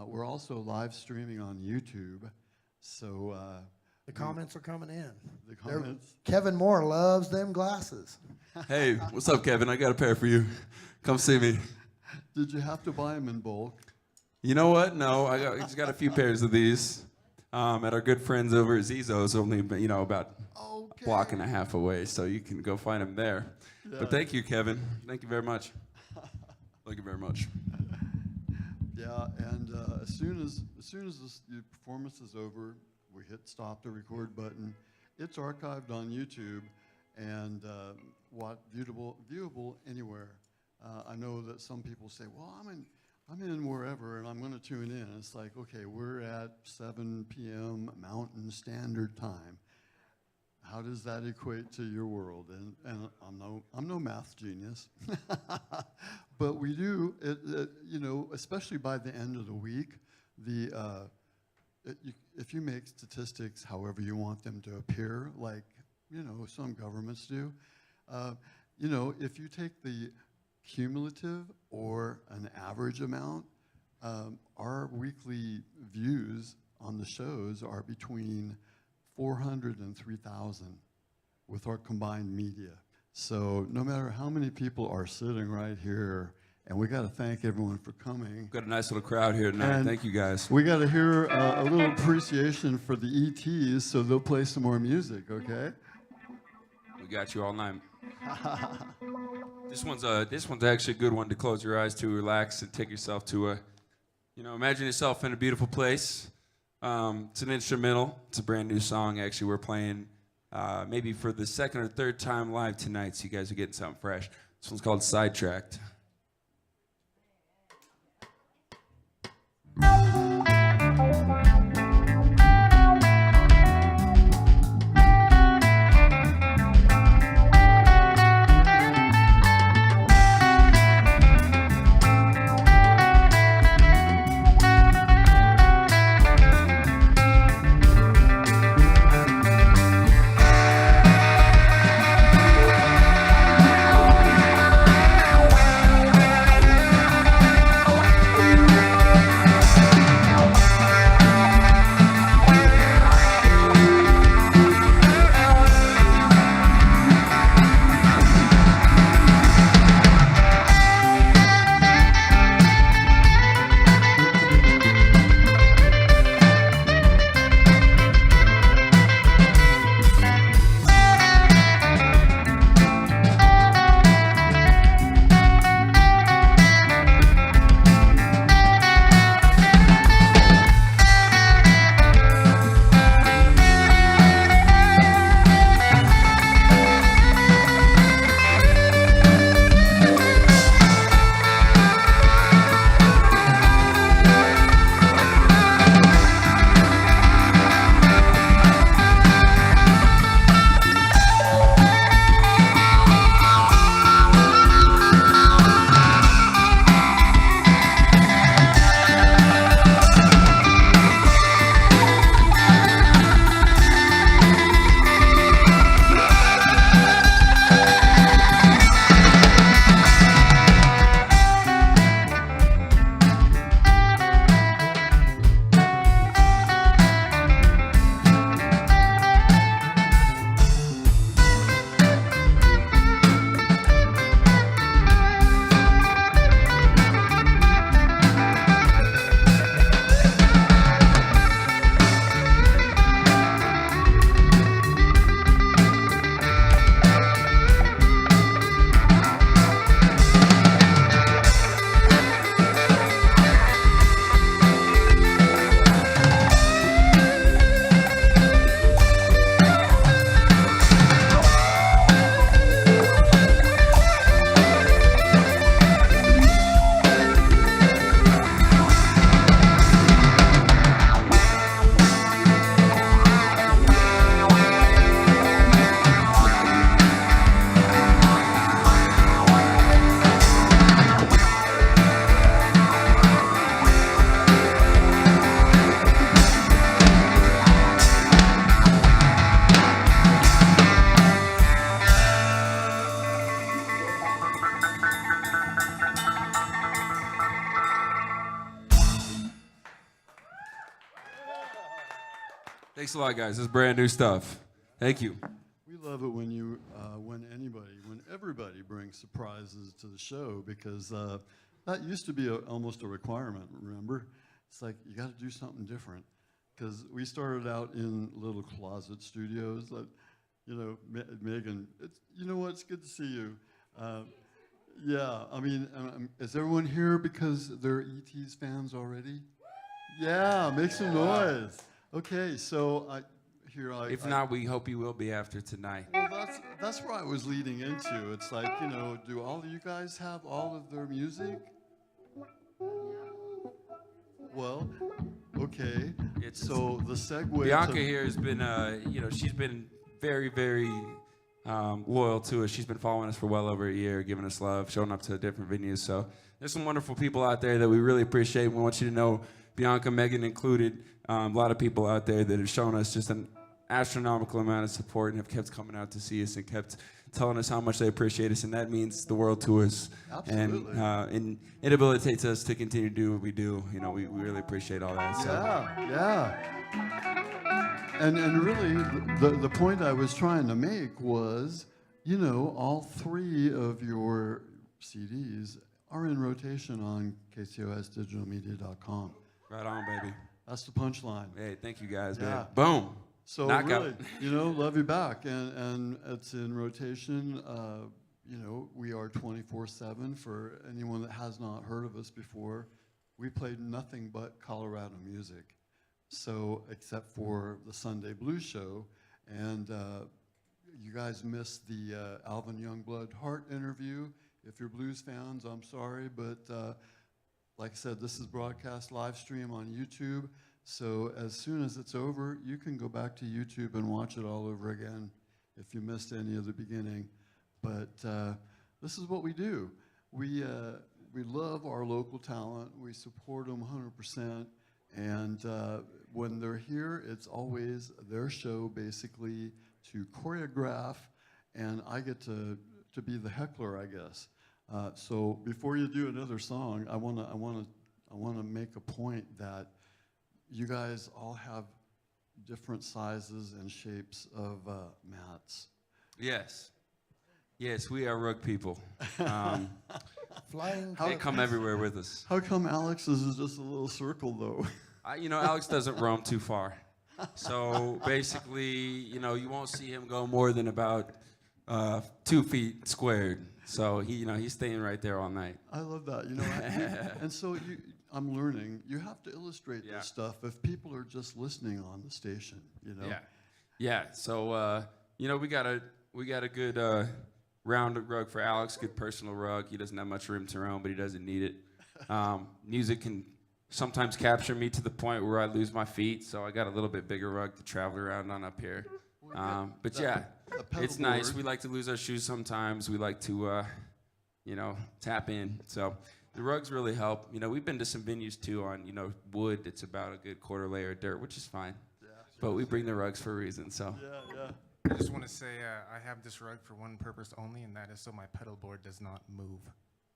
Speaker 2: we're also live streaming on YouTube. So
Speaker 1: The comments are coming in.
Speaker 2: the comments.
Speaker 1: Kevin Moore loves them glasses.
Speaker 3: Hey, what's up, Kevin? I got a pair for you. Come see me.
Speaker 2: Did you have to buy them in bulk?
Speaker 3: You know what? No, I just got a few pairs of these at our good friends over at Zizo's, only about
Speaker 2: Okay.
Speaker 3: a block and a half away, so you can go find them there.
Speaker 2: Yeah.
Speaker 3: But thank you, Kevin. Thank you very much. Thank you very much.
Speaker 2: Yeah, and as soon as the performance is over, we hit stop the record button. It's archived on YouTube and viewable anywhere. I know that some people say, "Well, I'm in wherever, and I'm going to tune in." It's like, okay, we're at 7 p.m. Mountain Standard Time. How does that equate to your world? And I'm no math genius, but we do. Especially by the end of the week, if you make statistics however you want them to appear, like some governments do, if you take the cumulative or an average amount, our weekly views on the shows are between 400 and 3,000 with our combined media. So no matter how many people are sitting right here, and we got to thank everyone for coming.
Speaker 3: Got a nice little crowd here tonight.
Speaker 2: And
Speaker 3: Thank you, guys.
Speaker 2: We got to hear a little appreciation for the E.T.s, so they'll play some more music, okay?
Speaker 3: We got you all night. This one's actually a good one to close your eyes to, relax, and take yourself to imagine yourself in a beautiful place. It's an instrumental. It's a brand new song. Actually, we're playing maybe for the second or third time live tonight, so you guys are getting something fresh. This one's called Sidetracked. Thanks a lot, guys. This is brand new stuff. Thank you.
Speaker 2: We love it when when everybody brings surprises to the show, because that used to be almost a requirement, remember? It's like, you got to do something different. Because we started out in little closet studios. Megan, you know what? It's good to see you. Yeah, I mean, is everyone here because they're E.T.s fans already? Yeah, make some noise. Okay, so
Speaker 3: If not, we hope you will be after tonight.
Speaker 2: well, that's where I was leading into. It's like, do all of you guys have all of their music? Well, okay. So the segue.
Speaker 3: Bianca here has been, she's been very, very loyal to us. She's been following us for well over a year, giving us love, showing up to different venues. So there's some wonderful people out there that we really appreciate. We want you to know, Bianca, Megan included, a lot of people out there that have shown us just an astronomical amount of support and have kept coming out to see us and kept telling us how much they appreciate us, and that means the world to us.
Speaker 2: Absolutely.
Speaker 3: And it habilitates us to continue to do what we do. We really appreciate all that. So.
Speaker 2: Yeah. And really, the point I was trying to make was, all three of your CDs are in rotation on KCOSdigitalmedia.com.
Speaker 3: Right on, baby.
Speaker 2: That's the punchline.
Speaker 3: Hey, thank you guys,
Speaker 2: Yeah.
Speaker 3: man. Boom.
Speaker 2: So
Speaker 3: Knockout.
Speaker 2: really, love you back, and it's in rotation. We are 24/7 for anyone that has not heard of us before. We played nothing but Colorado music, so except for the Sunday Blues Show, and you guys missed the Alvin Youngblood Hart interview. If you're blues fans, I'm sorry, but like I said, this is broadcast live stream on YouTube. So as soon as it's over, you can go back to YouTube and watch it all over again if you missed any of the beginning. But this is what we do. We love our local talent. We support them 100%. And when they're here, it's always their show, basically, to choreograph, and I get to be the heckler, I guess. So before you do another song, I wanna make a point that you guys all have different sizes and shapes of mats.
Speaker 3: Yes. Yes, we are rug people.
Speaker 1: Flying.
Speaker 3: They come everywhere with us.
Speaker 2: How come Alex's is just a little circle, though?
Speaker 3: Alex doesn't roam too far. So basically, you won't see him go more than about 2 feet squared. So he's staying right there all night.
Speaker 2: I love that. And so I'm learning. You have to illustrate this stuff if people are just listening on the station.
Speaker 3: Yeah. So we got a good round rug for Alex. Good personal rug. He doesn't have much room to roam, but he doesn't need it. Music can sometimes capture me to the point where I lose my feet. So I got a little bit bigger rug to travel around on up here. But yeah, it's nice. We like to lose our shoes sometimes. We like to, tap in. So the rugs really help. We've been to some venues too on, wood that's about a good quarter layer of dirt, which is fine. Yeah. But we bring the rugs for a reason. So.
Speaker 2: Yeah.
Speaker 4: I just want to say I have this rug for one purpose only, and that is so my pedal board does not move.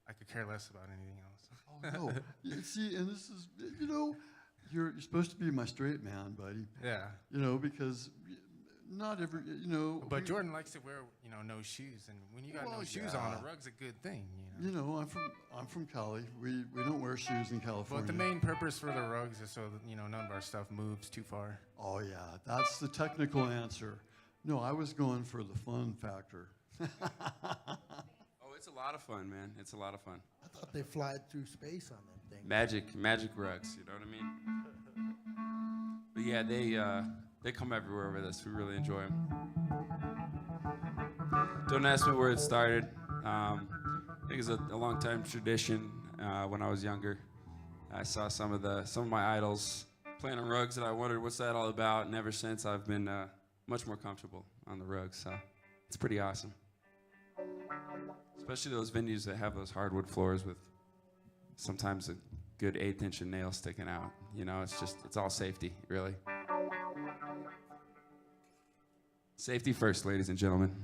Speaker 4: I could care less about anything else.
Speaker 2: Oh no! See, and this is, you're supposed to be my straight man, buddy.
Speaker 4: Yeah.
Speaker 2: Because not every,
Speaker 4: But Jordan likes to wear, no shoes, and when you got no shoes on, a rug's a good thing.
Speaker 2: I'm from Cali. We don't wear shoes in California.
Speaker 4: But the main purpose for the rugs is so that none of our stuff moves too far.
Speaker 2: Oh yeah, that's the technical answer. No, I was going for the fun factor.
Speaker 3: It's a lot of fun, man. It's a lot of fun.
Speaker 1: I thought they fly through space on that thing.
Speaker 3: Magic rugs, you know what I mean? But yeah, they come everywhere with us. We really enjoy them. Don't ask me where it started. I think it's a long time tradition. When I was younger, I saw some of my idols playing on rugs, and I wondered what's that all about. And ever since, I've been much more comfortable on the rugs. So it's pretty awesome. Especially those venues that have those hardwood floors with sometimes a good 1/8 inch nail sticking out. It's all safety, really. Safety first, ladies and gentlemen.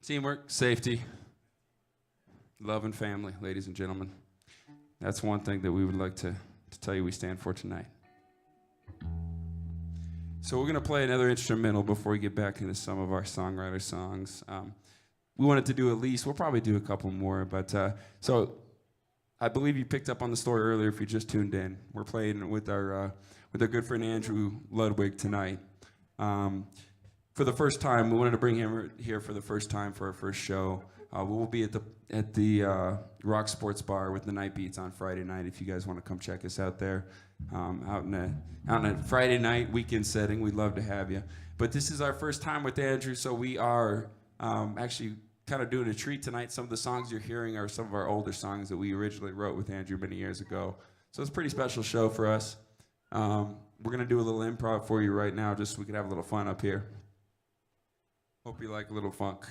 Speaker 3: Teamwork, safety, love and family, ladies and gentlemen. That's one thing that we would like to tell you we stand for tonight. So we're gonna play another instrumental before we get back into some of our songwriter songs. We wanted to do at least, we'll probably do a couple more, but so I believe you picked up on the story earlier if you just tuned in. We're playing with our good friend Andrew Ludwig tonight. For the first time, we wanted to bring him here for the first time for our first show. We'll be at the Rock Sports Bar with the Night Beats on Friday night. If you guys want to come check us out there, out in a Friday night weekend setting, we'd love to have you. But this is our first time with Andrew, so we are actually kind of doing a treat tonight. Some of the songs you're hearing are some of our older songs that we originally wrote with Andrew many years ago. So it's a pretty special show for us. We're gonna do a little improv for you right now, just so we can have a little fun up here. Hope you like a little funk.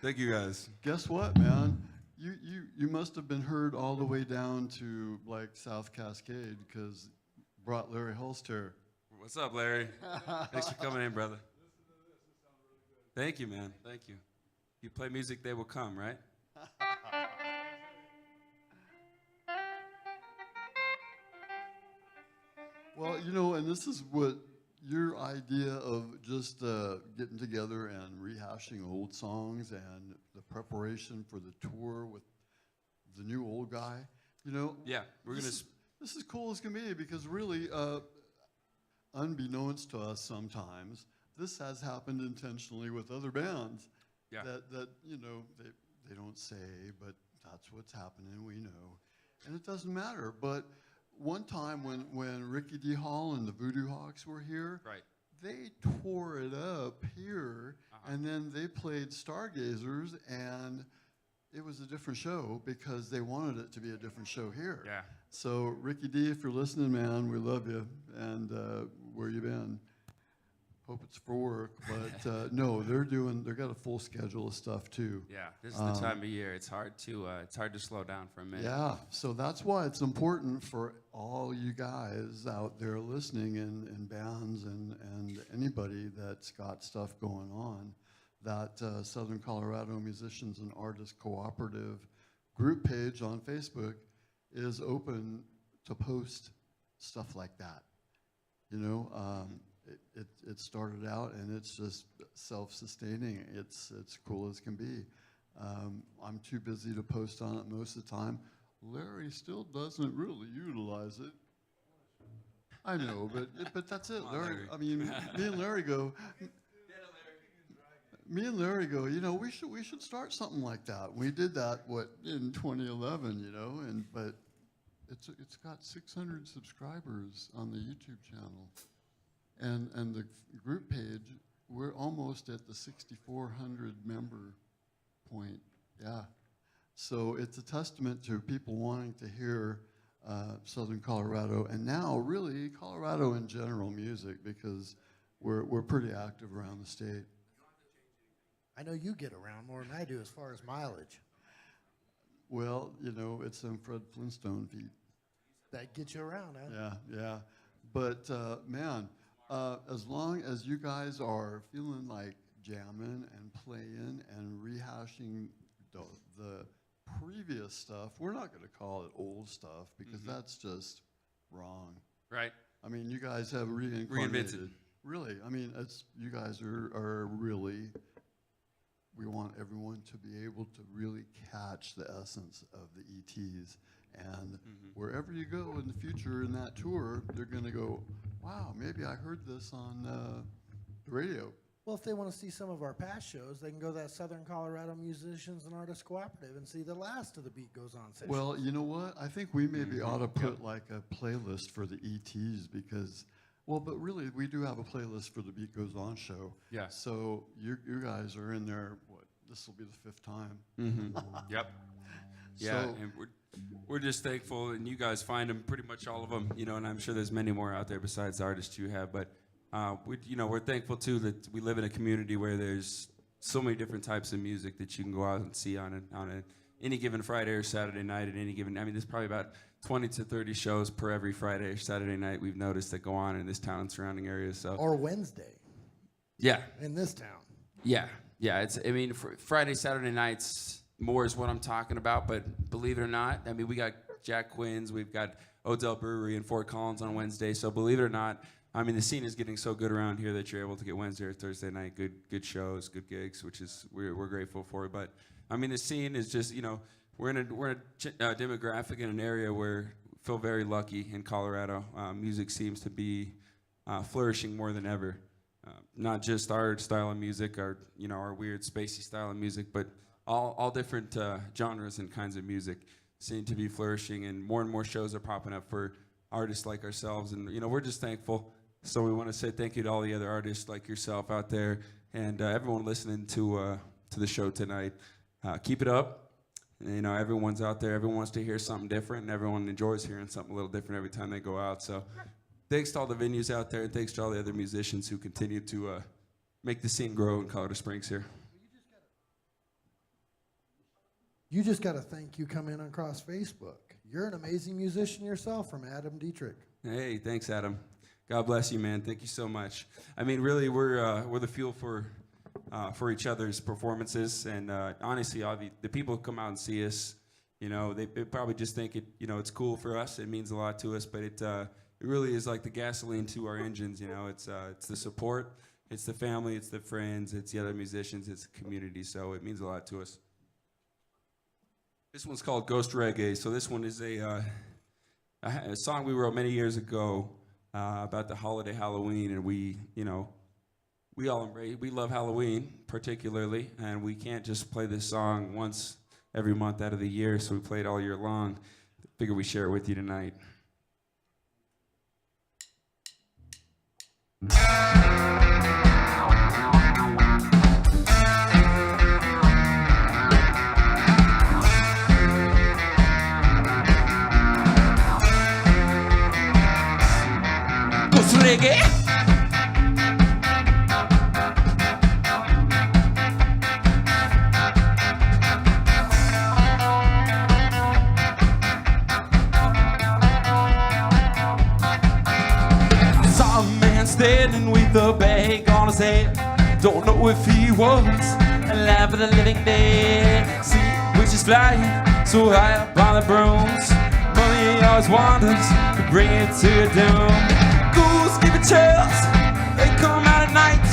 Speaker 3: Thank you guys.
Speaker 2: Guess what, man? You must have been heard all the way down to like South Cascade because brought Larry Hulst here.
Speaker 3: What's up, Larry? Thanks for coming in, brother. Thank you, man. Thank you. You play music, they will come, right?
Speaker 2: Well, you know, and this is what your idea of just getting together and rehashing old songs and the preparation for the tour with the new old guy, you know.
Speaker 3: Yeah, we're gonna.
Speaker 2: This is cool as can be because really, unbeknownst to us sometimes, this has happened intentionally with other bands.
Speaker 3: Yeah.
Speaker 2: That you know they don't say, but that's what's happening. We know, and it doesn't matter. But one time when Ricky D. Hall and the Voodoo Hawks were here,
Speaker 3: Right.
Speaker 2: they tore it up here, and then they played Stargazers, and it was a different show because they wanted it to be a different show here.
Speaker 3: Yeah.
Speaker 2: So Ricky D, if you're listening, man, we love you, and where you been? Hope it's for work, but no, they've got a full schedule of stuff too.
Speaker 3: Yeah. This is the time of year. It's hard to slow down for a minute.
Speaker 2: Yeah, so that's why it's important for all you guys out there listening in bands and anybody that's got stuff going on, that Southern Colorado Musicians and Artists Cooperative group page on Facebook is open to post stuff like that. You know, it started out and it's just self-sustaining. It's cool as can be. I'm too busy to post on it most of the time. Larry still doesn't really utilize it. I know, but that's it. Larry. I mean, me and Larry go. You know, we should start something like that. We did that in 2011, you know, but it's got 600 subscribers on the YouTube channel, and the group page, we're almost at the 6,400 member point. Yeah, so it's a testament to people wanting to hear Southern Colorado, and now really Colorado in general music, because we're pretty active around the state.
Speaker 1: I know you get around more than I do as far as mileage.
Speaker 2: Well, you know, it's them Fred Flintstone feet.
Speaker 1: That gets you around, huh?
Speaker 2: Yeah. But, man, as long as you guys are feeling like jamming and playing and rehashing the previous stuff, we're not going to call it old stuff because that's just wrong.
Speaker 3: Right.
Speaker 2: I mean, you guys have reincarnated.
Speaker 3: Reinvented.
Speaker 2: Really. I mean, you guys are really... We want everyone to be able to really catch the essence of the E.T.s. And wherever you go in the future in that tour, they're going to go, wow, maybe I heard this on the radio.
Speaker 1: Well, if they want to see some of our past shows, they can go to that Southern Colorado Musicians and Artists Cooperative and see the last of the Beat Goes On session.
Speaker 2: Well, you know what? I think we maybe ought to put like a playlist for the E.T.s because... Well, but really, we do have a playlist for the Beat Goes On show.
Speaker 3: Yeah.
Speaker 2: So you guys are in there, this will be the 5th time.
Speaker 3: Yep. Yeah,
Speaker 2: So-
Speaker 3: and we're just thankful, and you guys find them, pretty much all of them, you know, and I'm sure there's many more out there besides the artists you have, but we're thankful too that we live in a community where there's so many different types of music that you can go out and see on any given Friday or Saturday night at any given. I mean, there's probably about 20 to 30 shows per every Friday or Saturday night we've noticed that go on in this town and surrounding areas. So
Speaker 1: or Wednesday
Speaker 3: yeah,
Speaker 1: in this town.
Speaker 3: yeah. For Friday, Saturday nights more is what I'm talking about. But believe it or not, I mean, we got Jack Quinn's, we've got Odell Brewery in Fort Collins on Wednesday. So believe it or not, I mean, the scene is getting so good around here that you're able to get Wednesday or Thursday night good shows, good gigs, which is we're grateful for. But I mean, the scene is just, you know, we're in a demographic in an area where we feel very lucky in Colorado. Music seems to be flourishing more than ever. Not just our style of music, our weird spacey style of music, but all different genres and kinds of music seem to be flourishing, and more shows are popping up for artists like ourselves, and we're just thankful. So we want to say thank you to all the other artists like yourself out there, and everyone listening to the show tonight. Keep it up. Everyone's out there. Everyone wants to hear something different, and everyone enjoys hearing something a little different every time they go out. So thanks to all the venues out there, and thanks to all the other musicians who continue to make the scene grow in Colorado Springs here.
Speaker 1: You just got to think you come in across Facebook. You're an amazing musician yourself, from Adam Dietrich.
Speaker 3: Hey, thanks, Adam. God bless you, man. Thank you so much. I mean, really, we're the fuel for each other's performances, and honestly, all the people who come out and see us, you know, they probably just think it's cool for us. It means a lot to us, but it really is like the gasoline to our engines. You know, it's the support, it's the family, it's the friends, it's the other musicians, it's the community. So it means a lot to us. This one's called Ghost Reggae. So this one is a song we wrote many years ago about the holiday Halloween, and we love Halloween particularly, and we can't just play this song once every month out of the year, so we play it all year long. Figure we share it with you tonight. Ghost Reggae. Standing with a bag on his head, don't know if he was alive or the living dead. See witches flying so high up on the brooms. Money always wanders to bring it to your doom. Ghouls give it chills, they come out at night.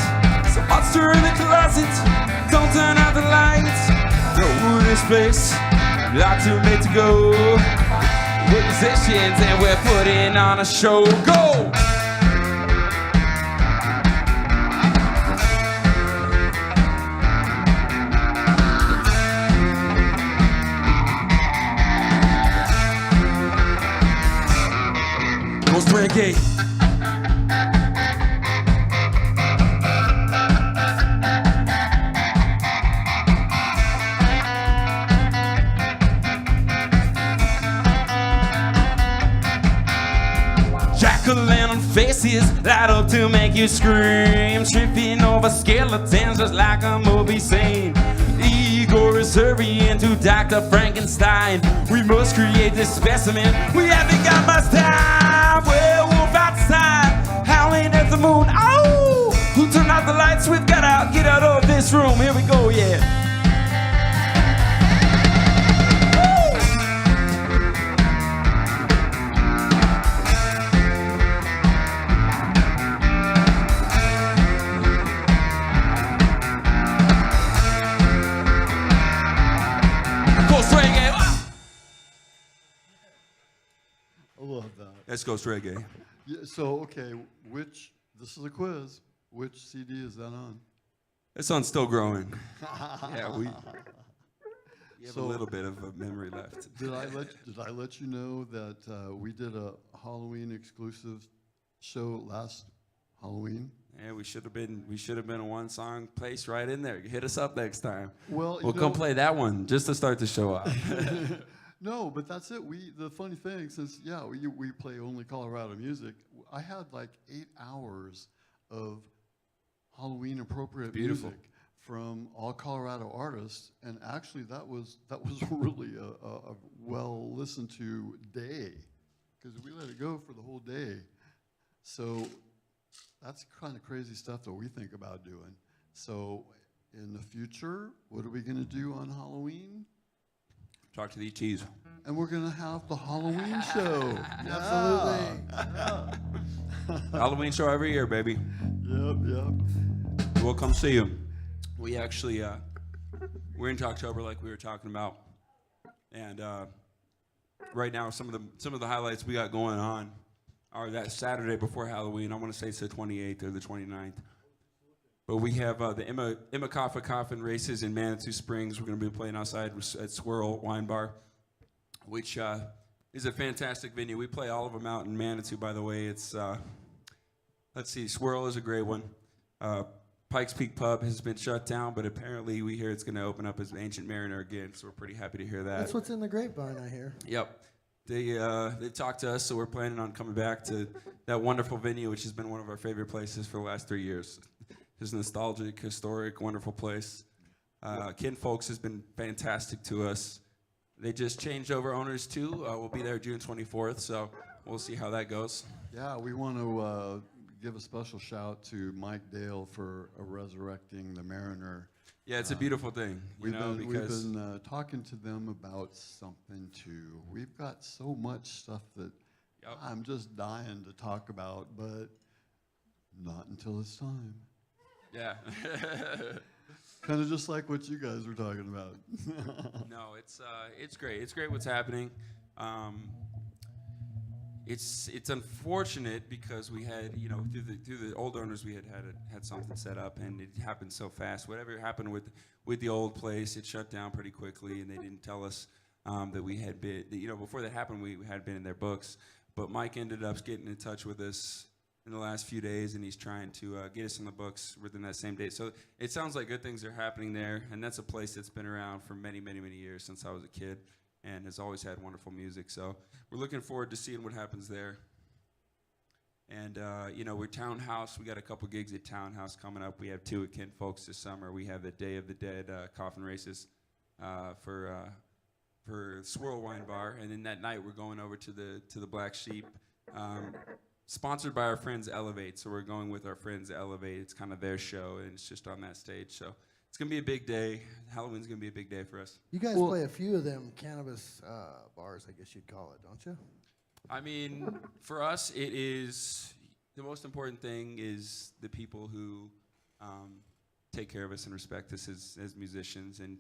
Speaker 3: So monster in the closet, don't turn out the lights. Know this place, like too late to go. We're musicians and we're putting on a show. Go! Ghost Reggae. Jack-o'-lantern faces light up to make you scream, tripping over skeletons just like a movie scene. Igor is hurrying to Dr. Frankenstein. We must create this specimen. We haven't got much time. Werewolf outside, howling at the moon. Oh! Who turned out the lights? We've got to get out of this room. Here we go, yeah.
Speaker 2: I love that.
Speaker 3: That's Ghost Reggae.
Speaker 2: Yeah, so, okay, this is a quiz. Which CD is that on?
Speaker 3: That song's still growing. Yeah, we have a
Speaker 2: So-
Speaker 3: little bit of a memory left.
Speaker 2: Did I let you know that we did a Halloween exclusive show last Halloween?
Speaker 3: Yeah, we should have been a one song place right in there. Hit us up next time.
Speaker 2: Well,
Speaker 3: We'll come play that one just to start the show off.
Speaker 2: No, but that's it. The funny thing, since we play only Colorado music, I had like 8 hours of Halloween appropriate
Speaker 3: Beautiful.
Speaker 2: music from all Colorado artists, and actually that was really a well listened to day, because we let it go for the whole day. So that's kind of crazy stuff that we think about doing. So in the future, what are we going to do on Halloween?
Speaker 3: Talk to the E.T.s.
Speaker 2: And we're going to have the Halloween show.
Speaker 1: Absolutely.
Speaker 3: Halloween show every year, baby.
Speaker 2: Yep.
Speaker 3: We'll come see you. We actually, we're into October like we were talking about. And right now, some of the highlights we got going on are that Saturday before Halloween. I want to say it's the 28th or the 29th. But we have the Emma Coffin races in Manitou Springs. We're going to be playing outside at Swirl Wine Bar, which is a fantastic venue. We play all of them out in Manitou, by the way. It's, let's see, Swirl is a great one. Pikes Peak Pub has been shut down, but apparently we hear it's going to open up as Ancient Mariner again, so we're pretty happy to hear that.
Speaker 1: That's what's in the grapevine, I hear.
Speaker 3: Yep. They've talked to us, so we're planning on coming back to that wonderful venue, which has been one of our favorite places for the last 3 years. It's a nostalgic, historic, wonderful place. Kin Folks has been fantastic to us. They just changed over owners too. We'll be there June 24th, so we'll see how that goes.
Speaker 2: Yeah, we want to give a special shout to Mike Dale for resurrecting the Mariner.
Speaker 3: Yeah, it's a beautiful thing,
Speaker 2: We've
Speaker 3: because
Speaker 2: been talking to them about something too. We've got so much stuff that
Speaker 3: Yep.
Speaker 2: I'm just dying to talk about, but not until it's time.
Speaker 3: yeah.
Speaker 2: Kind of just like what you guys were talking about.
Speaker 3: No, it's great. It's great what's happening. It's unfortunate because we had, through the old owners, we had something set up, and it happened so fast. Whatever happened with the old place, it shut down pretty quickly, and they didn't tell us that we had been, before that happened, we had been in their books. But Mike ended up getting in touch with us in the last few days, and he's trying to get us in the books within that same date. So it sounds like good things are happening there, and that's a place that's been around for many, many, many years since I was a kid, and has always had wonderful music. So we're looking forward to seeing what happens there. And, we're Townhouse. We got a couple gigs at Townhouse coming up. We have 2 at Kinfolks this summer. We have the Day of the Dead coffin races for Swirl Wine Bar. And then that night we're going over to the Black Sheep, sponsored by our friends Elevate. So we're going with our friends Elevate. It's kind of their show, and it's just on that stage. So it's going to be a big day. Halloween's going to be a big day for us.
Speaker 1: You guys play a few of them cannabis bars, I guess you'd call it, don't you?
Speaker 3: I mean, for us, it is the most important thing is the people who take care of us and respect us as musicians. And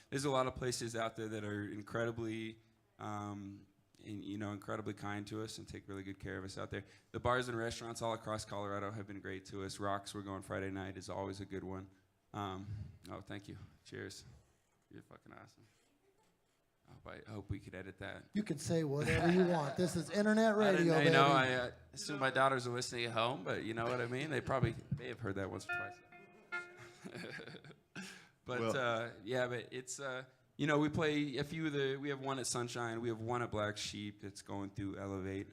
Speaker 3: there's a lot of places out there that are incredibly, incredibly kind to us and take really good care of us out there. The bars and restaurants all across Colorado have been great to us. Rocks, we're going Friday night, is always a good one. Thank you. Cheers. You're fucking awesome. I hope we could edit that.
Speaker 1: You can say whatever you want. This is internet radio, baby.
Speaker 3: I assume my daughters are listening at home, but you know what I mean? They have heard that once or twice. But it's, we play a few of we have one at Sunshine, we have one at Black Sheep that's going through Elevate.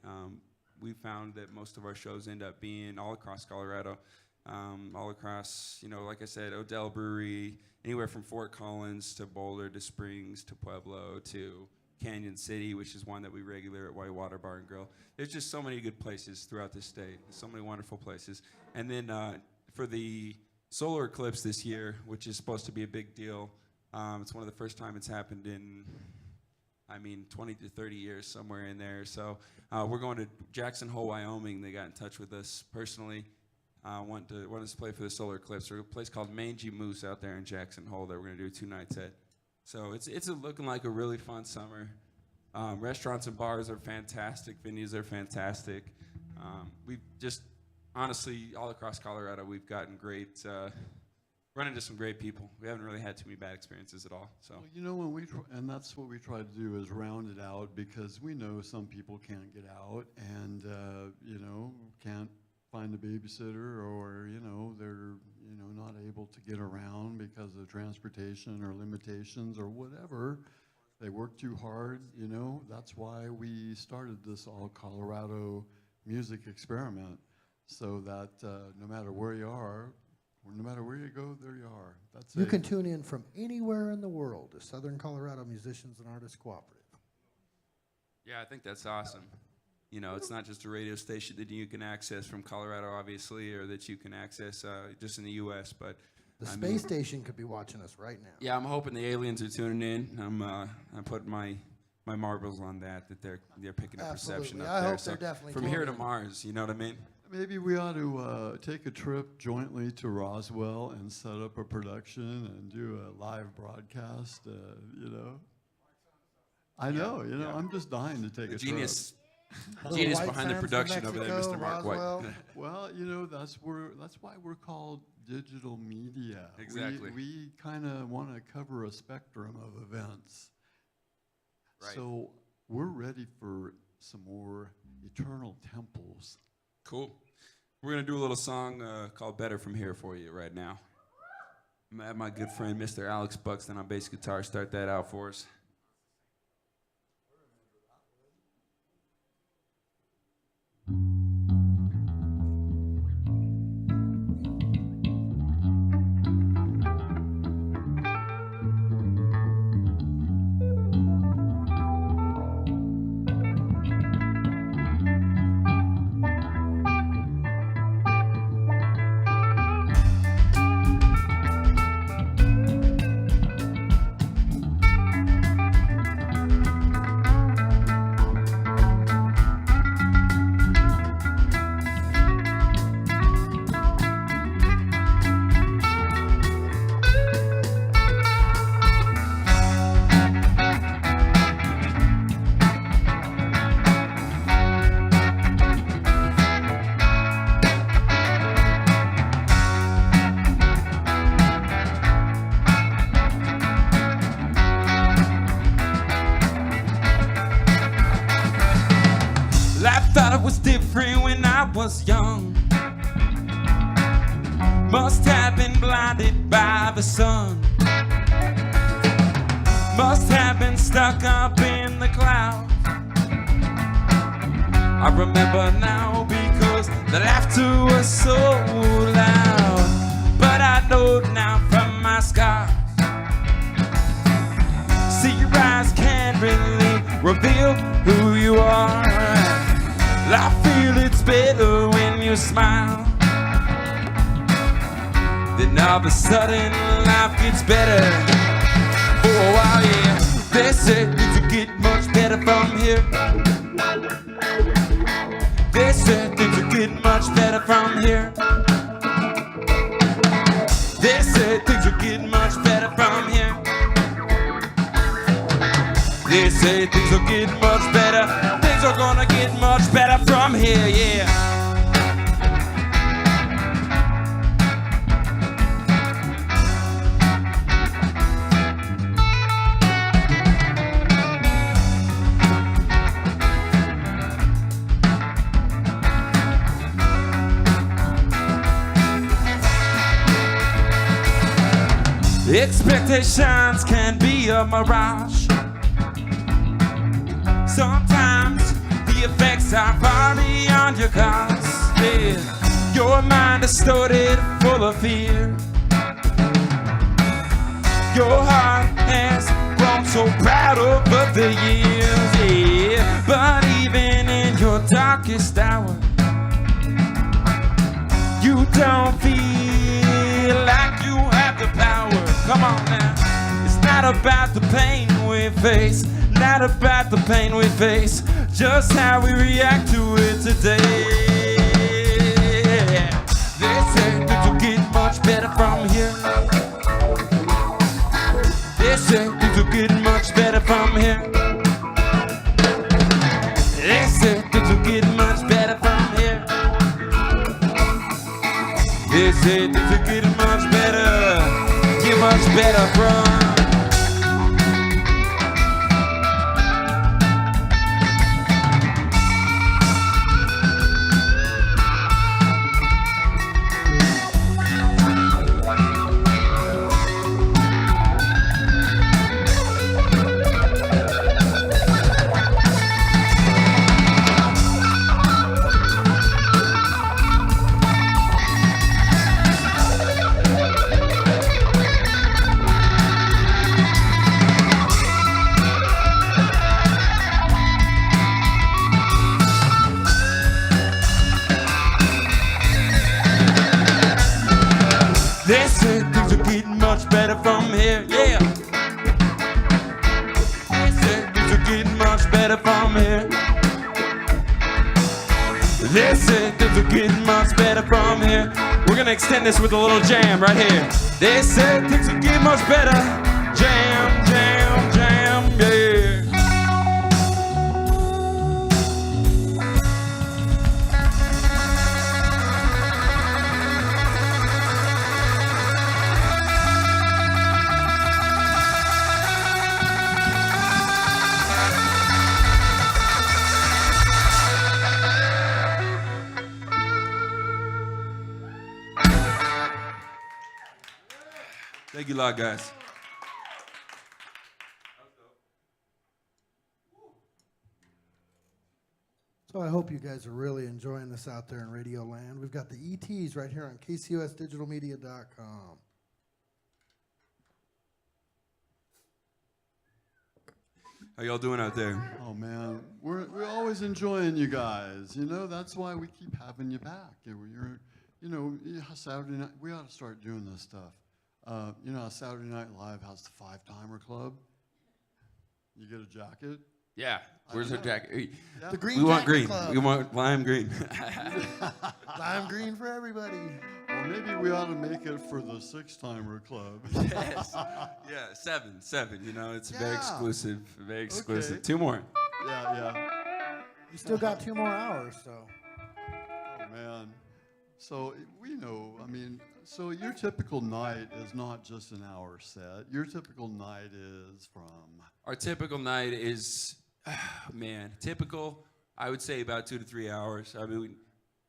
Speaker 3: We found that most of our shows end up being all across Colorado, all across, like I said, Odell Brewery, anywhere from Fort Collins to Boulder to Springs to Pueblo to Canyon City, which is one that we regular at Whitewater Bar and Grill. There's just so many good places throughout the state, so many wonderful places. And then for the solar eclipse this year, which is supposed to be a big deal, it's one of the first time it's happened in 20 to 30 years, somewhere in there. So we're going to Jackson Hole, Wyoming. They got in touch with us personally. Want us to play for the solar eclipse. There's a place called Mangy Moose out there in Jackson Hole that we're going to do 2 nights at. So it's looking like a really fun summer. Restaurants and bars are fantastic. Venues are fantastic. We've just, honestly, all across Colorado, we've gotten great, run into some great people. We haven't really had too many bad experiences at all. So
Speaker 2: When and that's what we try to do is round it out, because we know some people can't get out and can't find a babysitter, or they're not able to get around because of transportation or limitations or whatever. They work too hard. That's why we started this all Colorado music experiment, so that no matter where you are, or no matter where you go, there you are. That's
Speaker 1: You can tune in from anywhere in the world to Southern Colorado Musicians and Artists Cooperative.
Speaker 3: yeah, I think that's awesome. It's not just a radio station that you can access from Colorado, obviously, or that you can access just in the U.S., but
Speaker 1: The space station could be watching us right now.
Speaker 3: yeah, I'm hoping the aliens are tuning in. I'm putting my marbles on that they're picking up reception
Speaker 1: Absolutely.
Speaker 3: up
Speaker 1: I
Speaker 3: there.
Speaker 1: hope
Speaker 3: So
Speaker 1: they're definitely
Speaker 3: from here to
Speaker 1: tuning in.
Speaker 3: Mars, you know what I mean?
Speaker 2: Maybe we ought to take a trip jointly to Roswell and set up a production and do a live broadcast. I know.
Speaker 3: yeah.
Speaker 2: I'm just dying to take
Speaker 3: The
Speaker 2: a
Speaker 3: genius
Speaker 1: Little
Speaker 3: behind
Speaker 1: white
Speaker 3: the
Speaker 1: sands from
Speaker 3: production over there,
Speaker 1: Mexico,
Speaker 3: Mr. Mark
Speaker 1: Roswell.
Speaker 3: White.
Speaker 2: Well, that's why we're called digital media.
Speaker 3: Exactly.
Speaker 2: We kind of want to cover a spectrum of events.
Speaker 3: Right.
Speaker 2: So we're ready for some more Eternal Temples.
Speaker 3: Cool. We're going to do a little song called Better From Here for you right now. I'm going to have my good friend, Mr. Alex Buxton, on bass guitar, start that out for us. when I was young. Must have been blinded by the sun. Must have been stuck up in the clouds. I remember now because the laughter was so loud. But I know now from my scars, see, your eyes can't really reveal who you are. I feel it's better when you smile. Then all of a sudden life gets better. For a while, yeah. They said things will get much better from here. They said things will get much better from here. They said things will get much better from here. They say things will get much better. Things are gonna get much better from here, yeah. Expectations can be a mirage. Sometimes the effects are far beyond your cause. Yeah. Your mind is distorted, full of fear. Your heart has grown so proud over the years. Yeah. But even in your darkest hour, you don't feel like you have the power. Come on now. It's not about the pain we face, not about the pain we face, just how we react to it today. They say things will get much better from here. They say things will get much better from here. They say things will get much better from here. They say things will get much better, get much better from. They say things are getting much better from here, yeah. They say things are getting much better from here. They say things are getting much better from here. We're gonna extend this with a little jam right here. They say things will get much better. Jam, jam, jam, yeah. Thank you a lot, guys.
Speaker 1: So I hope you guys are really enjoying this out there in Radio Land. We've got the E.T.s right here on KCOSdigitalmedia.com.
Speaker 3: How y'all doing out there?
Speaker 2: Oh man, we're always enjoying you guys. You know, that's why we keep having you back. Saturday night we ought to start doing this stuff. You know how Saturday Night Live has the 5-timer club? You get a jacket.
Speaker 3: Yeah. Where's our jacket?
Speaker 2: Yeah.
Speaker 1: The Green
Speaker 3: We want
Speaker 1: Jacket
Speaker 3: green.
Speaker 1: Club.
Speaker 3: We want lime green.
Speaker 1: Lime green for everybody.
Speaker 2: Well, maybe we ought to make it for the 6-timer club.
Speaker 3: Yes. Yeah, seven. You know, it's very
Speaker 1: Yeah.
Speaker 3: exclusive. Very exclusive.
Speaker 2: Okay.
Speaker 3: 2 more.
Speaker 2: Yeah.
Speaker 1: You still got 2 more hours, so.
Speaker 2: Oh man. So we know. I mean, so your typical night is not just an hour set. Your typical night is from.
Speaker 3: Our typical night is, typical, I would say about 2 to 3 hours. I mean,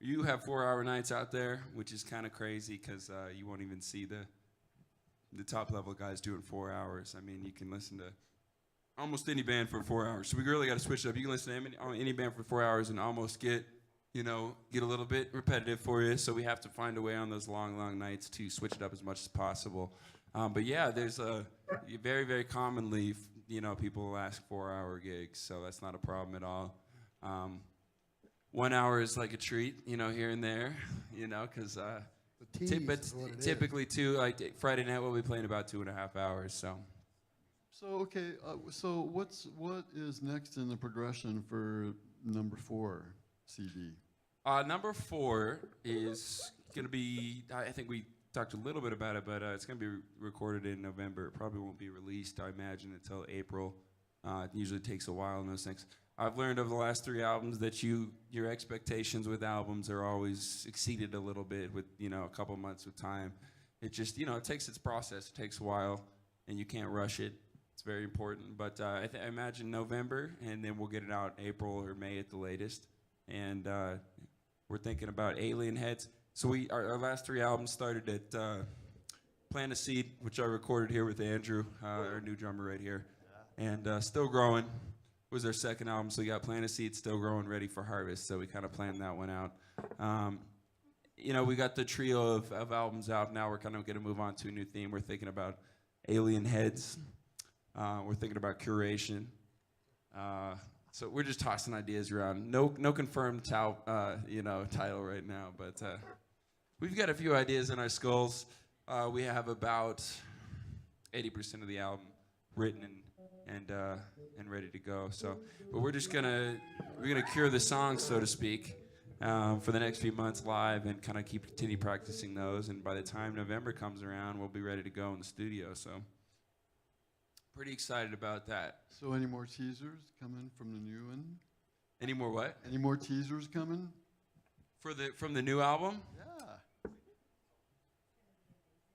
Speaker 3: You have 4-hour nights out there, which is kind of crazy because you won't even see the top level guys doing 4 hours. I mean, you can listen to almost any band for 4 hours. So we really got to switch it up. You can listen to any band for 4 hours and almost get a little bit repetitive for you. So we have to find a way on those long nights to switch it up as much as possible. But yeah, there's very, very commonly, people will ask 4-hour gigs. So that's not a problem at all. 1 hour is like a treat, here and there, because
Speaker 1: The tease is what it is.
Speaker 3: typically like Friday night we'll be playing about 2.5 hours.
Speaker 2: So okay, so what is next in the progression for number 4 CD?
Speaker 3: Number 4 is going to be, I think we talked a little bit about it, but it's going to be recorded in November. It probably won't be released, I imagine, until April. It usually takes a while and those things. I've learned over the last 3 albums that your expectations with albums are always exceeded a little bit with, a couple months of time. It just, it takes its process. It takes a while, and you can't rush it. It's very important. But I imagine November, and then we'll get it out April or May at the latest. And we're thinking about Alien Heads. So our last 3 albums started at Plant a Seed, which I recorded here with Andrew, our new drummer right here. And Still Growing was our second album. So we got Plant a Seed, Still Growing, Ready for Harvest. So we kind of planned that one out. We got the trio of albums out. Now we're kind of going to move on to a new theme. We're thinking about Alien Heads. We're thinking about Curation. So we're just tossing ideas around. No confirmed title right now, but we've got a few ideas in our skulls. We have about 80% of the album written and ready to go. So, but we're gonna cure the songs, so to speak, for the next few months live and kind of continue practicing those. And by the time November comes around, we'll be ready to go in the studio. So, pretty excited about that.
Speaker 2: So any more teasers coming from the new one?
Speaker 3: Any more what?
Speaker 2: Any more teasers coming?
Speaker 3: From the new album?
Speaker 2: Yeah.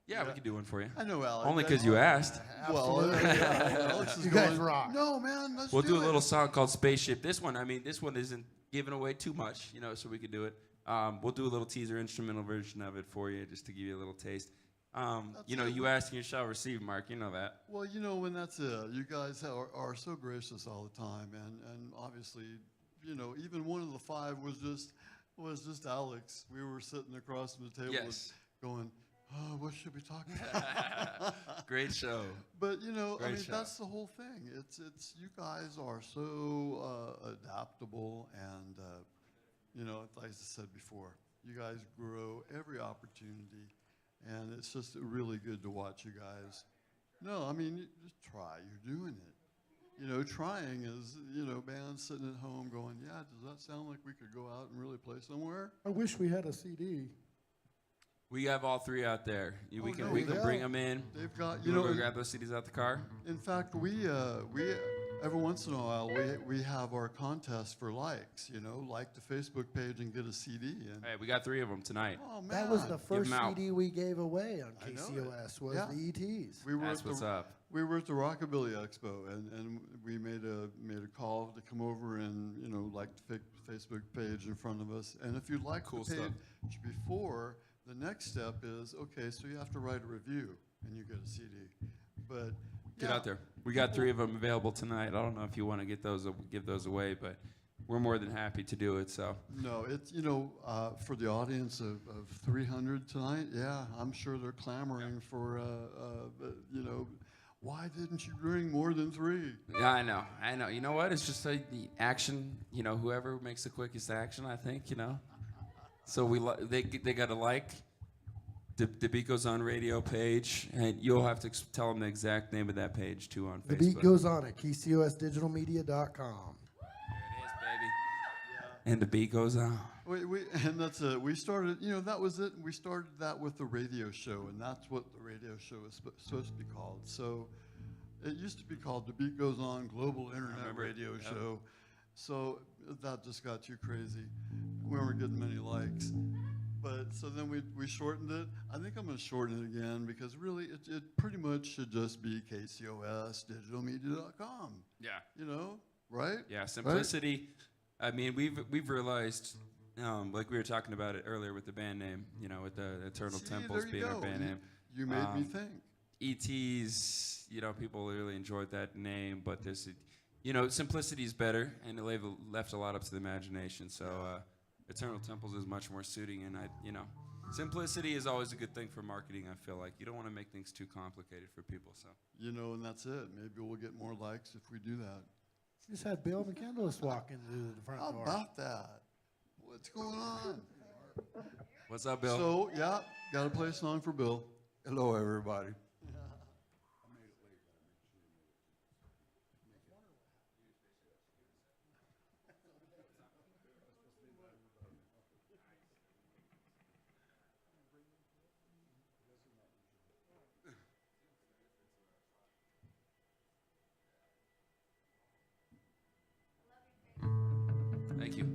Speaker 3: Yeah, we can do one for you.
Speaker 2: I know, Alex.
Speaker 3: Only because you asked.
Speaker 2: Well, Alex is
Speaker 1: You guys
Speaker 2: going,
Speaker 1: rock.
Speaker 2: No, man, let's
Speaker 3: We'll do a
Speaker 2: it.
Speaker 3: little song called Spaceship. This one isn't giving away too much, so we could do it. We'll do a little teaser instrumental version of it for you, just to give you a little taste. You ask and you shall receive, Mark. You know that.
Speaker 2: Well, when that's it. You guys are so gracious all the time, and obviously, even one of the 5 was just Alex. We were sitting across from the table
Speaker 3: Yes.
Speaker 2: going, oh, what should we talk about?
Speaker 3: Great show.
Speaker 2: But
Speaker 3: Great show.
Speaker 2: that's the whole thing. It's you guys are so adaptable, and like I said before, you guys grow every opportunity, and it's just really good to watch you guys. No, I mean, you just try. You're doing it. Trying is bands sitting at home going, yeah, does that sound like we could go out and really play somewhere?
Speaker 1: I wish we had a CD.
Speaker 3: We have all 3 out there. We can
Speaker 1: yeah.
Speaker 3: bring them in.
Speaker 2: They've got
Speaker 3: You go grab those CDs out the car.
Speaker 2: In fact, we every once in a while we have our contest for likes. Like the Facebook page and get a CD. And
Speaker 3: Hey, we got 3 of them tonight.
Speaker 2: oh man,
Speaker 1: That was the first
Speaker 3: 'em out.
Speaker 1: CD we gave away on
Speaker 2: I know
Speaker 1: KCOS, was
Speaker 2: Yeah.
Speaker 1: the E.T.s.
Speaker 2: we were
Speaker 3: That's
Speaker 2: at the,
Speaker 3: what's up.
Speaker 2: We were at the Rockabilly Expo, and we made a call to come over and like the Facebook page in front of us. And if you like
Speaker 3: Cool
Speaker 2: the
Speaker 3: stuff.
Speaker 2: page before, the next step is okay. So you have to write a review, and you get a CD. But
Speaker 3: Get
Speaker 2: yeah,
Speaker 3: out there. We got 3 of them available tonight. I don't know if you want to give those away, but we're more than happy to do it. So
Speaker 2: No, it's for the audience of 300 tonight. Yeah, I'm sure they're clamoring for why didn't you bring more than 3?
Speaker 3: yeah, I know. You know what? It's just like the action. Whoever makes the quickest action, I think. So they got to like the Beat Goes On radio page, and you'll have to tell them the exact name of that page too on
Speaker 1: The
Speaker 3: Facebook.
Speaker 1: beat goes on at KCOSdigitalmedia.com.
Speaker 3: There it is, baby. And the beat goes on.
Speaker 2: And that's it. We started, that was it. We started that with the radio show, and that's what the radio show is supposed to be called. So it used to be called The Beat Goes On Global Internet
Speaker 3: remember.
Speaker 2: Radio
Speaker 3: Yep.
Speaker 2: Show. So that just got too crazy. We weren't getting many likes. But so then we shortened it. I think I'm going to shorten it again because really it pretty much should just be KCOSdigitalmedia.com.
Speaker 3: Yeah.
Speaker 2: Right?
Speaker 3: Yeah, simplicity. I mean, we've realized Like we were talking about it earlier with the band name, you know, with the Eternal
Speaker 2: See,
Speaker 3: Temples
Speaker 2: there you
Speaker 3: being our
Speaker 2: go.
Speaker 3: band name.
Speaker 2: You made me
Speaker 3: Um,
Speaker 2: think.
Speaker 3: E.T.s, you know, people really enjoyed that name, but there's, you know, simplicity is better, and it left a lot up to the imagination. So Eternal Temples is much more suiting, and simplicity is always a good thing for marketing. I feel like you don't want to make things too complicated for people. So
Speaker 2: You know, and that's it. Maybe we'll get more likes if we do that.
Speaker 1: Just had Bill McCandless walk into the front
Speaker 2: How
Speaker 1: door.
Speaker 2: about that? What's going on?
Speaker 3: what's up, Bill?
Speaker 2: So, yeah, got to play a song for Bill.
Speaker 6: Hello, everybody.
Speaker 3: Thank you.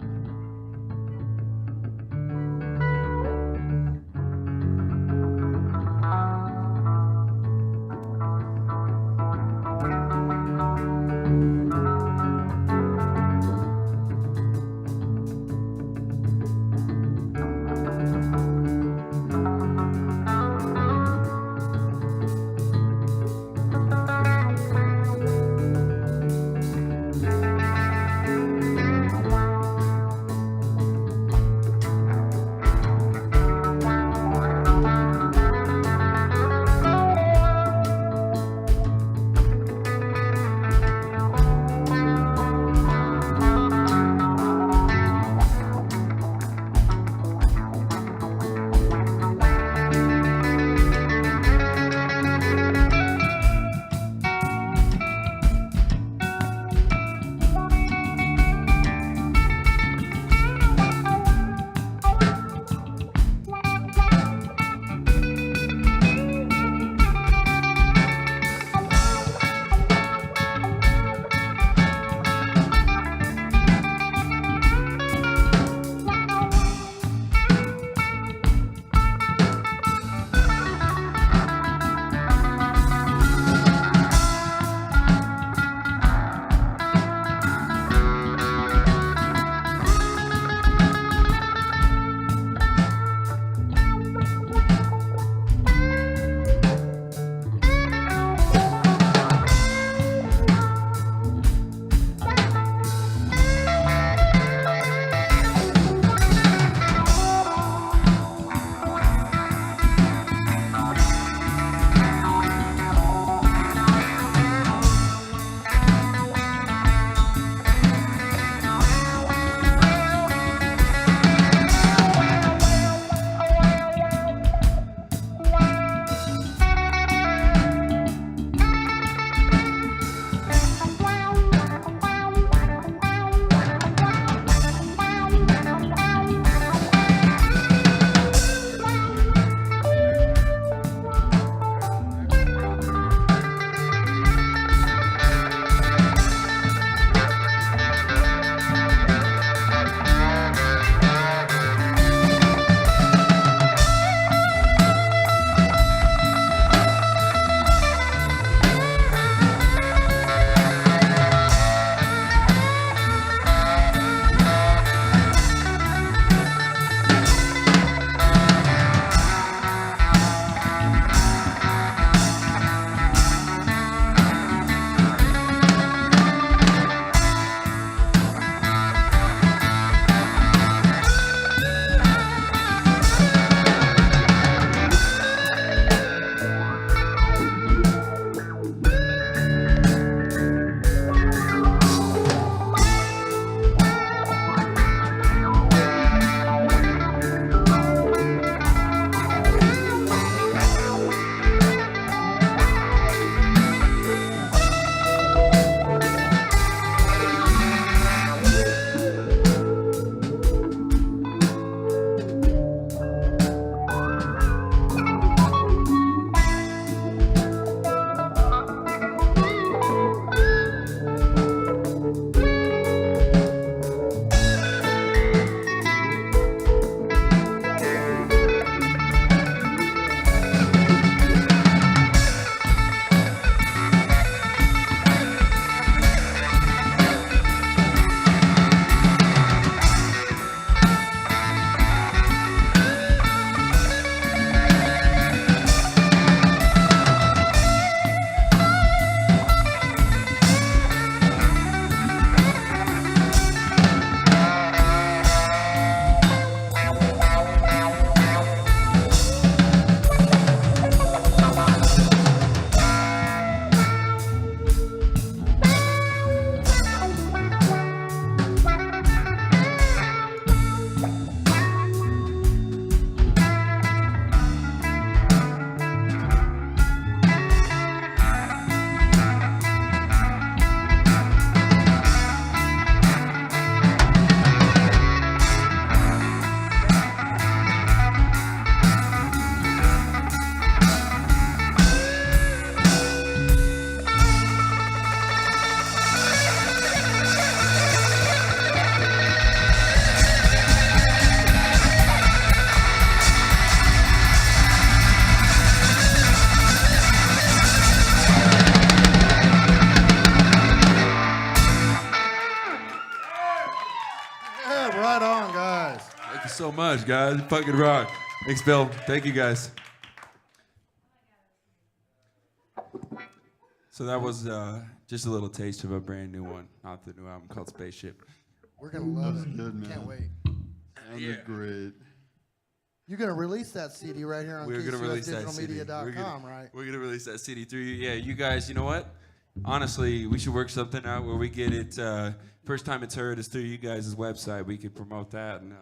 Speaker 3: much, guys. Fucking rock. Thanks, Bill. Thank you, guys. So that was just a little taste of a brand new one off the new album called Spaceship.
Speaker 1: We're gonna love
Speaker 2: That's
Speaker 1: it.
Speaker 2: good, man.
Speaker 1: Can't wait.
Speaker 2: Sounded great.
Speaker 1: You're gonna release that CD right here on
Speaker 3: We're gonna release that CD.
Speaker 1: KCUSdigitalmedia.com, right?
Speaker 3: We're gonna release that CD through you. Yeah, you guys. You know what? Honestly, we should work something out where we get it. First time it's heard is through you guys' website. We could promote that, and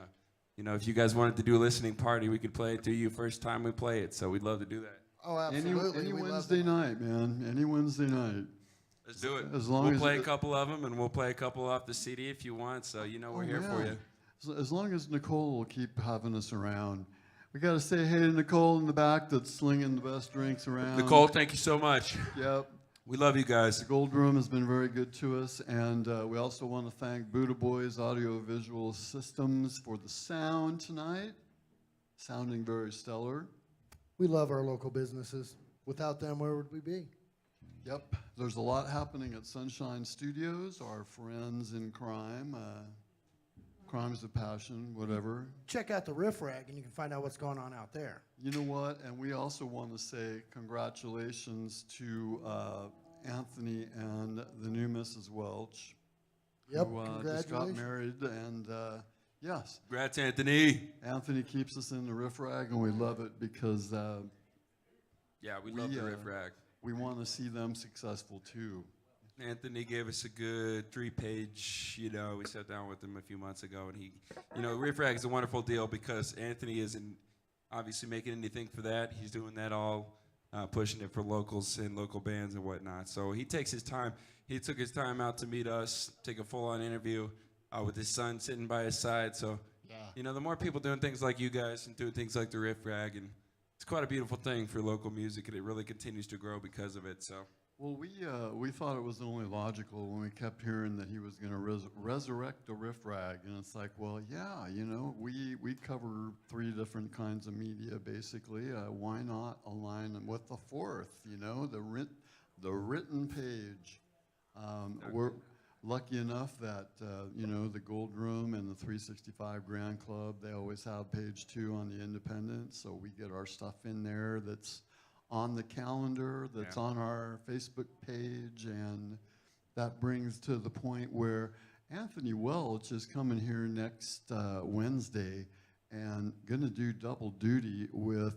Speaker 3: you know, if you guys wanted to do a listening party, we could play it through you first time we play it. So we'd love to do that.
Speaker 1: Oh, absolutely.
Speaker 2: Any
Speaker 1: We love
Speaker 2: Wednesday
Speaker 1: that.
Speaker 2: night, man. Any Wednesday night.
Speaker 3: Let's do it.
Speaker 2: As long
Speaker 3: we'll
Speaker 2: as
Speaker 3: play a
Speaker 2: it-
Speaker 3: couple of them, and we'll play a couple off the CD if you want. So you know we're here for
Speaker 2: yeah.
Speaker 3: you.
Speaker 2: As long as Nicole will keep having us around. We got to say hey to Nicole in the back that's slinging the best drinks around.
Speaker 3: Nicole, thank you so much.
Speaker 2: Yep.
Speaker 3: We love you guys.
Speaker 2: The Gold Room has been very good to us, and we also want to thank Buddha Boys Audio Visual Systems for the sound tonight. Sounding very stellar.
Speaker 1: We love our local businesses. Without them, where would we be?
Speaker 2: Yep. There's a lot happening at Sunshine Studios, our friends in crime, crimes of passion, whatever.
Speaker 1: Check out the Riff Rag, and you can find out what's going on out there.
Speaker 2: You know what? And we also want to say congratulations to Anthony and the new Mrs. Welch.
Speaker 1: Yep,
Speaker 2: Who just got married. And yes,
Speaker 3: Congrats, Anthony.
Speaker 2: Anthony keeps us in the riff rag, and we love it because
Speaker 3: Yeah, we love the riff rack.
Speaker 2: we want to see them successful too.
Speaker 3: Anthony gave us a good 3-page, you know, we sat down with him a few months ago, and he, you know, Riff Rag is a wonderful deal because Anthony isn't obviously making anything for that. He's doing that all, pushing it for locals and local bands and whatnot. So he takes his time. He took his time out to meet us, take a full-on interview with his son sitting by his side. So, you know, the more people doing things like you guys and doing things like the Riff Rag, and it's quite a beautiful thing for local music, and it really continues to grow because of it. So.
Speaker 2: Well, we thought it was only logical when we kept hearing that he was going to resurrect the riff rag, and it's like, well, yeah, you know, we cover 3 different kinds of media basically. Why not align them with the 4th? You know, the written page. We're lucky enough that you know, the Gold Room and the 365 Grand Club, they always have page 2 on the Independent, so we get our stuff in there that's on the calendar, that's on our Facebook page, and that brings to the point where Anthony Welch is coming here next Wednesday and going to do double duty with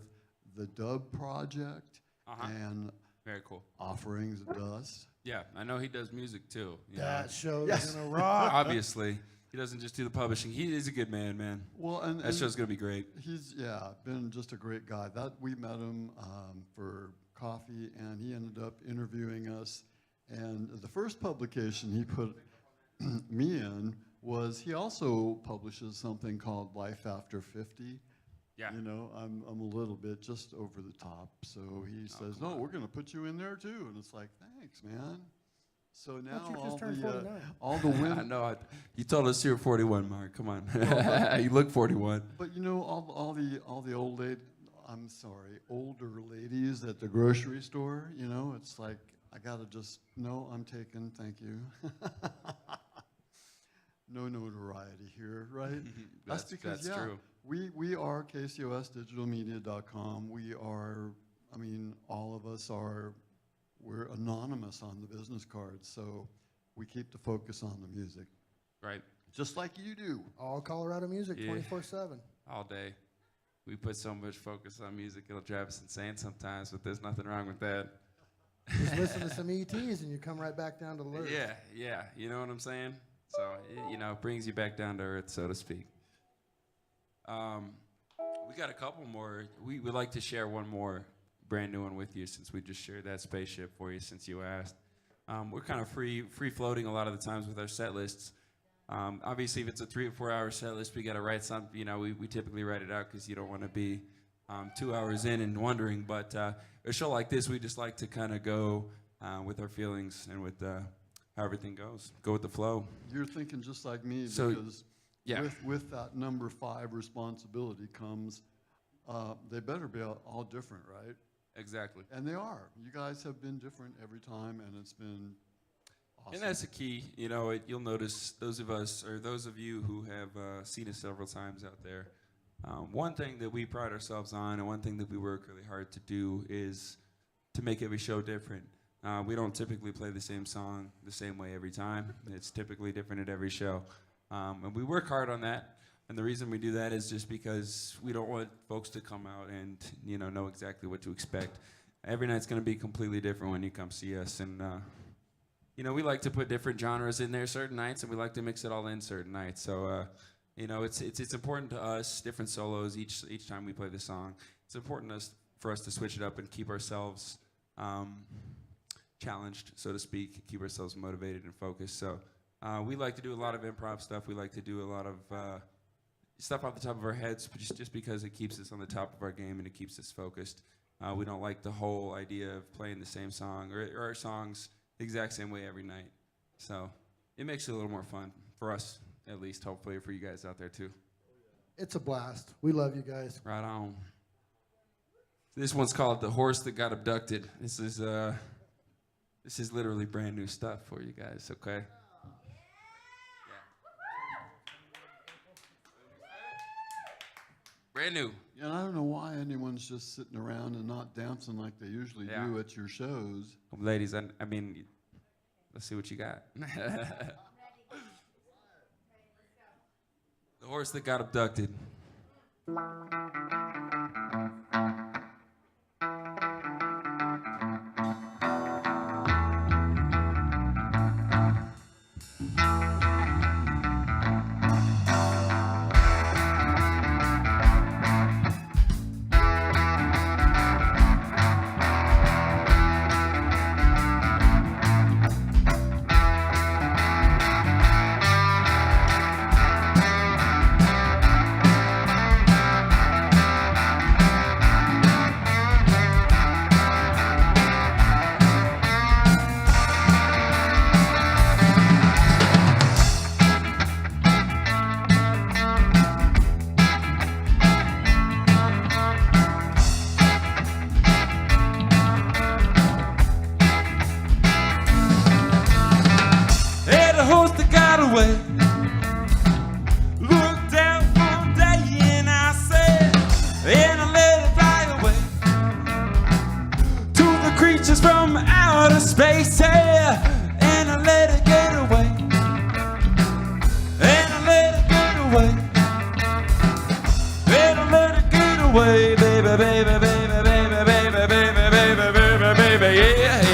Speaker 2: the Dub Project and
Speaker 3: Very cool.
Speaker 2: Offerings of Dust.
Speaker 3: Yeah, I know he does music too. You
Speaker 1: That
Speaker 3: know.
Speaker 1: show's gonna rock.
Speaker 3: Obviously, he doesn't just do the publishing. He is a good man.
Speaker 2: Well, and
Speaker 3: That show's gonna be great.
Speaker 2: he's been just a great guy. That we met him for coffee, and he ended up interviewing us. And the first publication he put me in was he also publishes something called Life After 50.
Speaker 3: Yeah.
Speaker 2: You know, I'm a little bit just over the top, so he says, "No, we're going to put you in there too." And it's like, "Thanks, man." So now
Speaker 1: you just
Speaker 2: all
Speaker 1: turned
Speaker 2: the
Speaker 1: 49.
Speaker 2: all the
Speaker 3: I
Speaker 2: women.
Speaker 3: know. You told us you were 41, Mark. Come on. You look 41.
Speaker 2: But you know, all the older ladies at the grocery store, you know, it's like, I gotta just, no, I'm taken, thank you. No notoriety here, right?
Speaker 3: That's true.
Speaker 2: We are KCOSdigitalmedia.com. We are, I mean, all of us are, we're anonymous on the business cards, so we keep the focus on the music,
Speaker 3: Right.
Speaker 2: just like you do.
Speaker 1: All Colorado music,
Speaker 3: Yeah.
Speaker 1: 24/7.
Speaker 3: All day. We put so much focus on music, it'll drive us insane sometimes, but there's nothing wrong with that.
Speaker 1: Just listen to some E.T.s and you come right back down to earth.
Speaker 3: Yeah. You know what I'm saying? So, you know, it brings you back down to earth, so to speak. We got a couple more. We would like to share one more brand new one with you since we just shared that spaceship for you since you asked. We're kind of free floating a lot of the times with our set lists. Obviously, if it's a 3 or 4 hour set list, we got to write something. You know, we typically write it out because you don't want to be 2 hours in and wondering. But a show like this, we just like to kind of go with our feelings and with how everything goes. Go with the flow.
Speaker 2: You're thinking just like me,
Speaker 3: So,
Speaker 2: because
Speaker 3: yeah.
Speaker 2: with that number 5 responsibility comes, they better be all different, right?
Speaker 3: Exactly.
Speaker 2: And they are. You guys have been different every time, and it's been awesome.
Speaker 3: And that's the key. You know, you'll notice those of us, or those of you who have seen us several times out there, One thing that we pride ourselves on and one thing that we work really hard to do is to make every show different. We don't typically play the same song the same way every time. It's typically different at every show. And we work hard on that. And the reason we do that is just because we don't want folks to come out and know exactly what to expect. Every night's going to be completely different when you come see us. And we like to put different genres in there certain nights, and we like to mix it all in certain nights. So it's important to us, different solos each time we play the song. It's important for us to switch it up and keep ourselves challenged, so to speak, keep ourselves motivated and focused. So we like to do a lot of improv stuff. We like to do a lot of stuff off the top of our heads, just because it keeps us on the top of our game and it keeps us focused. We don't like the whole idea of playing the same song or our songs the exact same way every night. So it makes it a little more fun for us, at least, hopefully for you guys out there too.
Speaker 1: It's a blast. We love you guys.
Speaker 3: Right on. This one's called The Horse That Got Abducted. This is literally brand new stuff for you guys, okay? Brand new.
Speaker 2: Yeah, and I don't know why anyone's just sitting around and not dancing like they usually do at your shows.
Speaker 3: Ladies, I mean, let's see what you got. The Horse That Got Abducted. Looked out one day and I said, and I let it fly away to the creatures from outer space, yeah. And I let it get away, and I let it get away, and I let it get away, baby, baby, baby, baby, baby, baby, baby, baby, baby, yeah, yeah.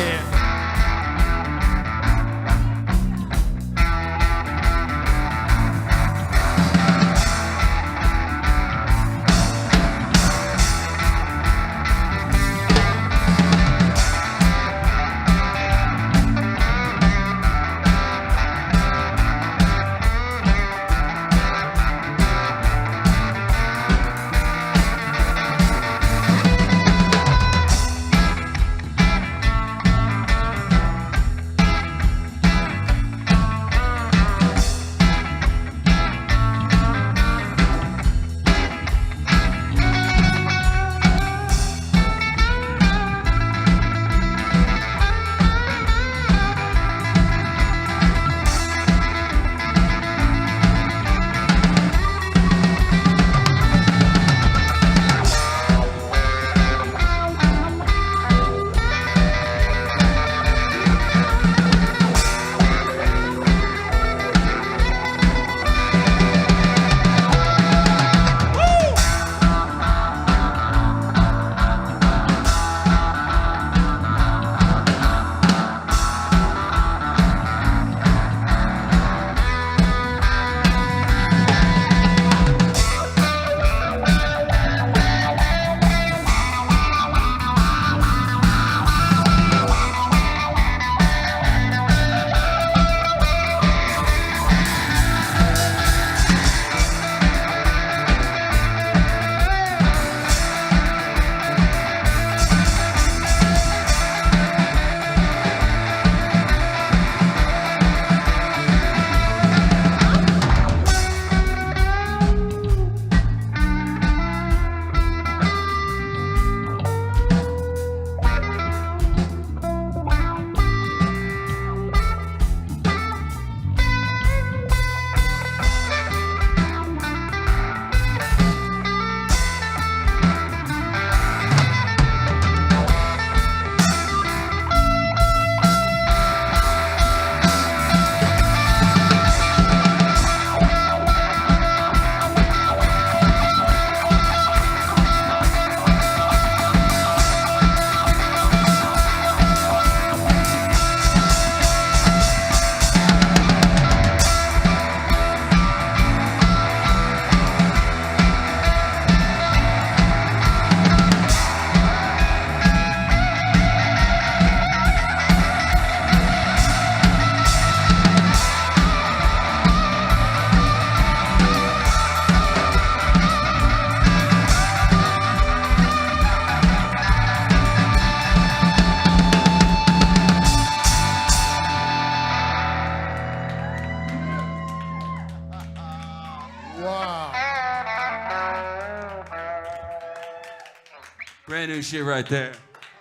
Speaker 3: Brand new shit right there.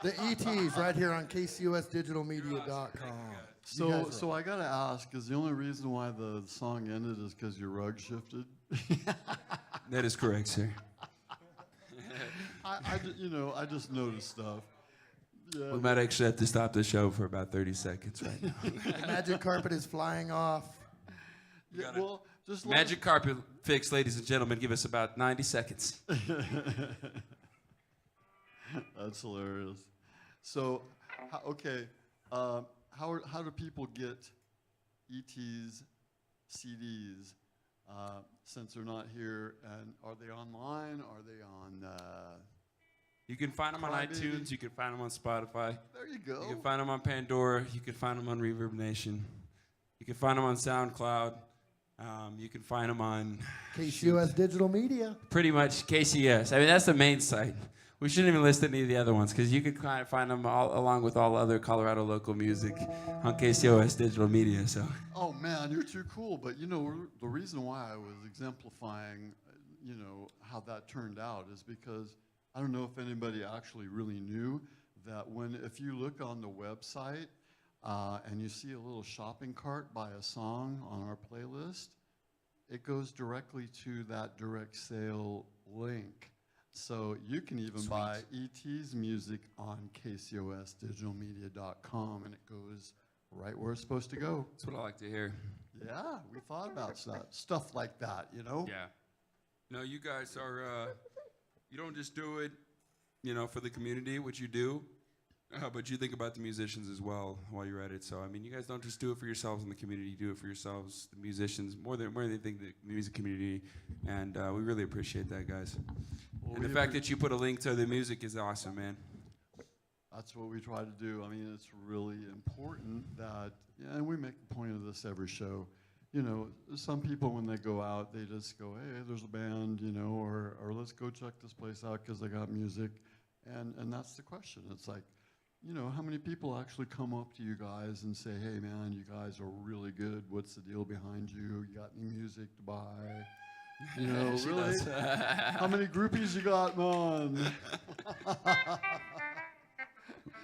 Speaker 1: The E.T.s right here on KCUSDigitalMedia.com.
Speaker 2: So I gotta ask, is the only reason why the song ended is because your rug shifted?
Speaker 3: That is correct, sir.
Speaker 2: I just noticed stuff. Yeah.
Speaker 3: We might actually have to stop the show for about 30 seconds right now.
Speaker 1: The magic carpet is flying off.
Speaker 2: Yeah, well, just
Speaker 3: Magic carpet fix, ladies and gentlemen. Give us about 90 seconds.
Speaker 2: That's hilarious. So, how do people get E.T.s CDs since they're not here? And are they online? Are they on?
Speaker 3: You can find them on
Speaker 2: Crybaby.
Speaker 3: iTunes. You can find them on Spotify.
Speaker 2: There you go.
Speaker 3: You can find them on Pandora. You can find them on Reverb Nation. You can find them on SoundCloud. You can find them on
Speaker 1: KCUS Digital Media.
Speaker 3: pretty much KCS. I mean, that's the main site. We shouldn't even list any of the other ones because you could kind of find them all along with all other Colorado local music on KCOS Digital Media. So
Speaker 2: Oh man, you're too cool. But you know, the reason why I was exemplifying, how that turned out is because I don't know if anybody actually really knew that if you look on the website and you see a little shopping cart by a song on our playlist, it goes directly to that direct sale link. So you can even buy E.T.s music on KCOSDigitalMedia.com, and it goes right where it's supposed to go.
Speaker 3: that's what I like to hear.
Speaker 2: Yeah, we thought about stuff like that,
Speaker 3: Yeah. No, you guys are, you don't just do it, for the community, which you do, but you think about the musicians as well while you're at it. So, I mean, you guys don't just do it for yourselves in the community, you do it for yourselves, the musicians, more than anything, the music community, and we really appreciate that, guys.
Speaker 2: Well,
Speaker 3: And the fact that you put a link to the music is awesome, man.
Speaker 2: That's what we try to do. I mean, it's really important that, and we make a point of this every show. Some people when they go out, they just go, hey, there's a band, or let's go check this place out because they got music. And that's the question. It's like, how many people actually come up to you guys and say, hey, man, you guys are really good. What's the deal behind you? You got any music to buy?
Speaker 3: She
Speaker 2: Really?
Speaker 3: does.
Speaker 2: How many groupies you got, man?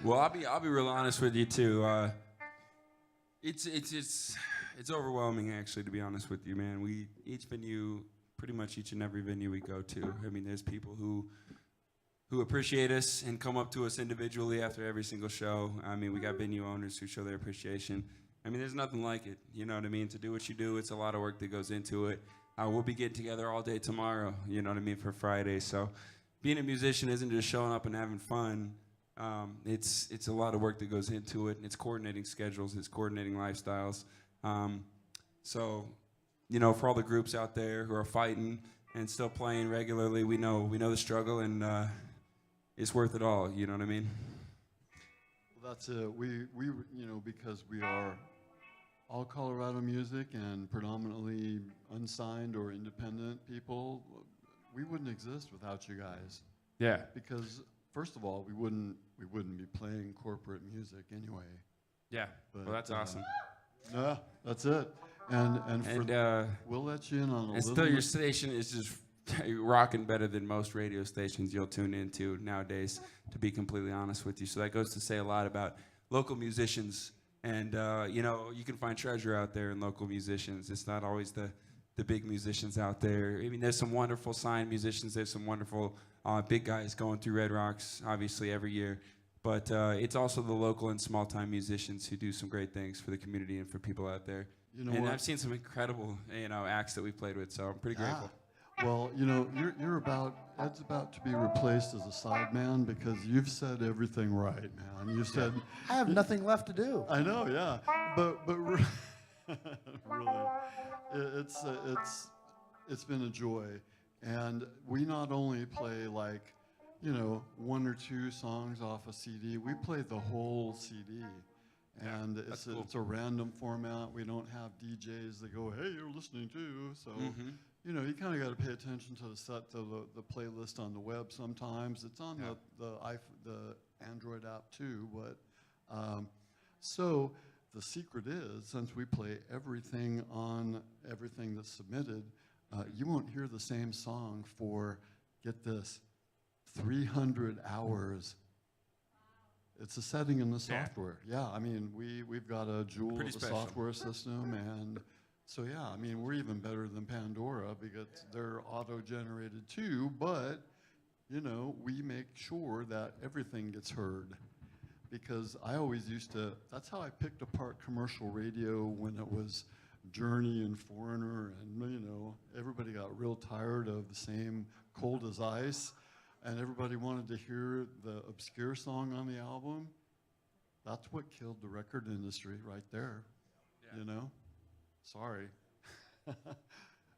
Speaker 3: Well, I'll be real honest with you too. It's overwhelming actually, to be honest with you, man. Pretty much each and every venue we go to. I mean, there's people who appreciate us and come up to us individually after every single show. I mean, we got venue owners who show their appreciation. I mean, there's nothing like it. You know what I mean? To do what you do, it's a lot of work that goes into it. We'll be getting together all day tomorrow, you know what I mean, for Friday. So being a musician isn't just showing up and having fun. It's a lot of work that goes into it. It's coordinating schedules. It's coordinating lifestyles. So, for all the groups out there who are fighting and still playing regularly, we know the struggle, and it's worth it all. You know what I mean?
Speaker 2: Well, that's it. We because we are all Colorado music and predominantly unsigned or independent people, we wouldn't exist without you guys.
Speaker 3: Yeah.
Speaker 2: Because first of all, we wouldn't be playing corporate music anyway.
Speaker 3: Yeah.
Speaker 2: But,
Speaker 3: Well, that's awesome.
Speaker 2: Yeah, that's it. And we'll let you in on a
Speaker 3: And
Speaker 2: little.
Speaker 3: still, your station is just rocking better than most radio stations you'll tune into nowadays, to be completely honest with you. So that goes to say a lot about local musicians. And, you can find treasure out there in local musicians. It's not always the big musicians out there. I mean, there's some wonderful signed musicians. There's some wonderful big guys going through Red Rocks, obviously, every year. But it's also the local and small-time musicians who do some great things for the community and for people out there.
Speaker 2: You know
Speaker 3: and
Speaker 2: what?
Speaker 3: I've seen some incredible, acts that we've played with, so I'm pretty grateful.
Speaker 2: Well, Ed's about to be replaced as a sideman because you've said everything right, man. You said
Speaker 1: I have nothing left to do.
Speaker 2: I know, yeah, but really, it's been a joy, and we not only play like, one or two songs off a CD. We play the whole CD, and it's
Speaker 3: cool.
Speaker 2: it's a random format. We don't have DJs that go, "Hey, you're listening to," so.
Speaker 3: Mhm.
Speaker 2: You kind of got to pay attention to the playlist on the web. Sometimes it's on the Android app too. But so the secret is, since we play everything on everything that's submitted, you won't hear the same song for, get this, 300 hours. It's a setting in the
Speaker 3: Yeah.
Speaker 2: software. Yeah, I mean, we've got a jewel
Speaker 3: Pretty
Speaker 2: of a
Speaker 3: special.
Speaker 2: software system, and so yeah, I mean, we're even better than Pandora because they're auto-generated too, but, you know, we make sure that everything gets heard. Because I always used to, that's how I picked apart commercial radio when it was Journey and Foreigner, and, you know, everybody got real tired of the same Cold as Ice, and everybody wanted to hear the obscure song on the album. That's what killed the record industry right there, you know? Sorry.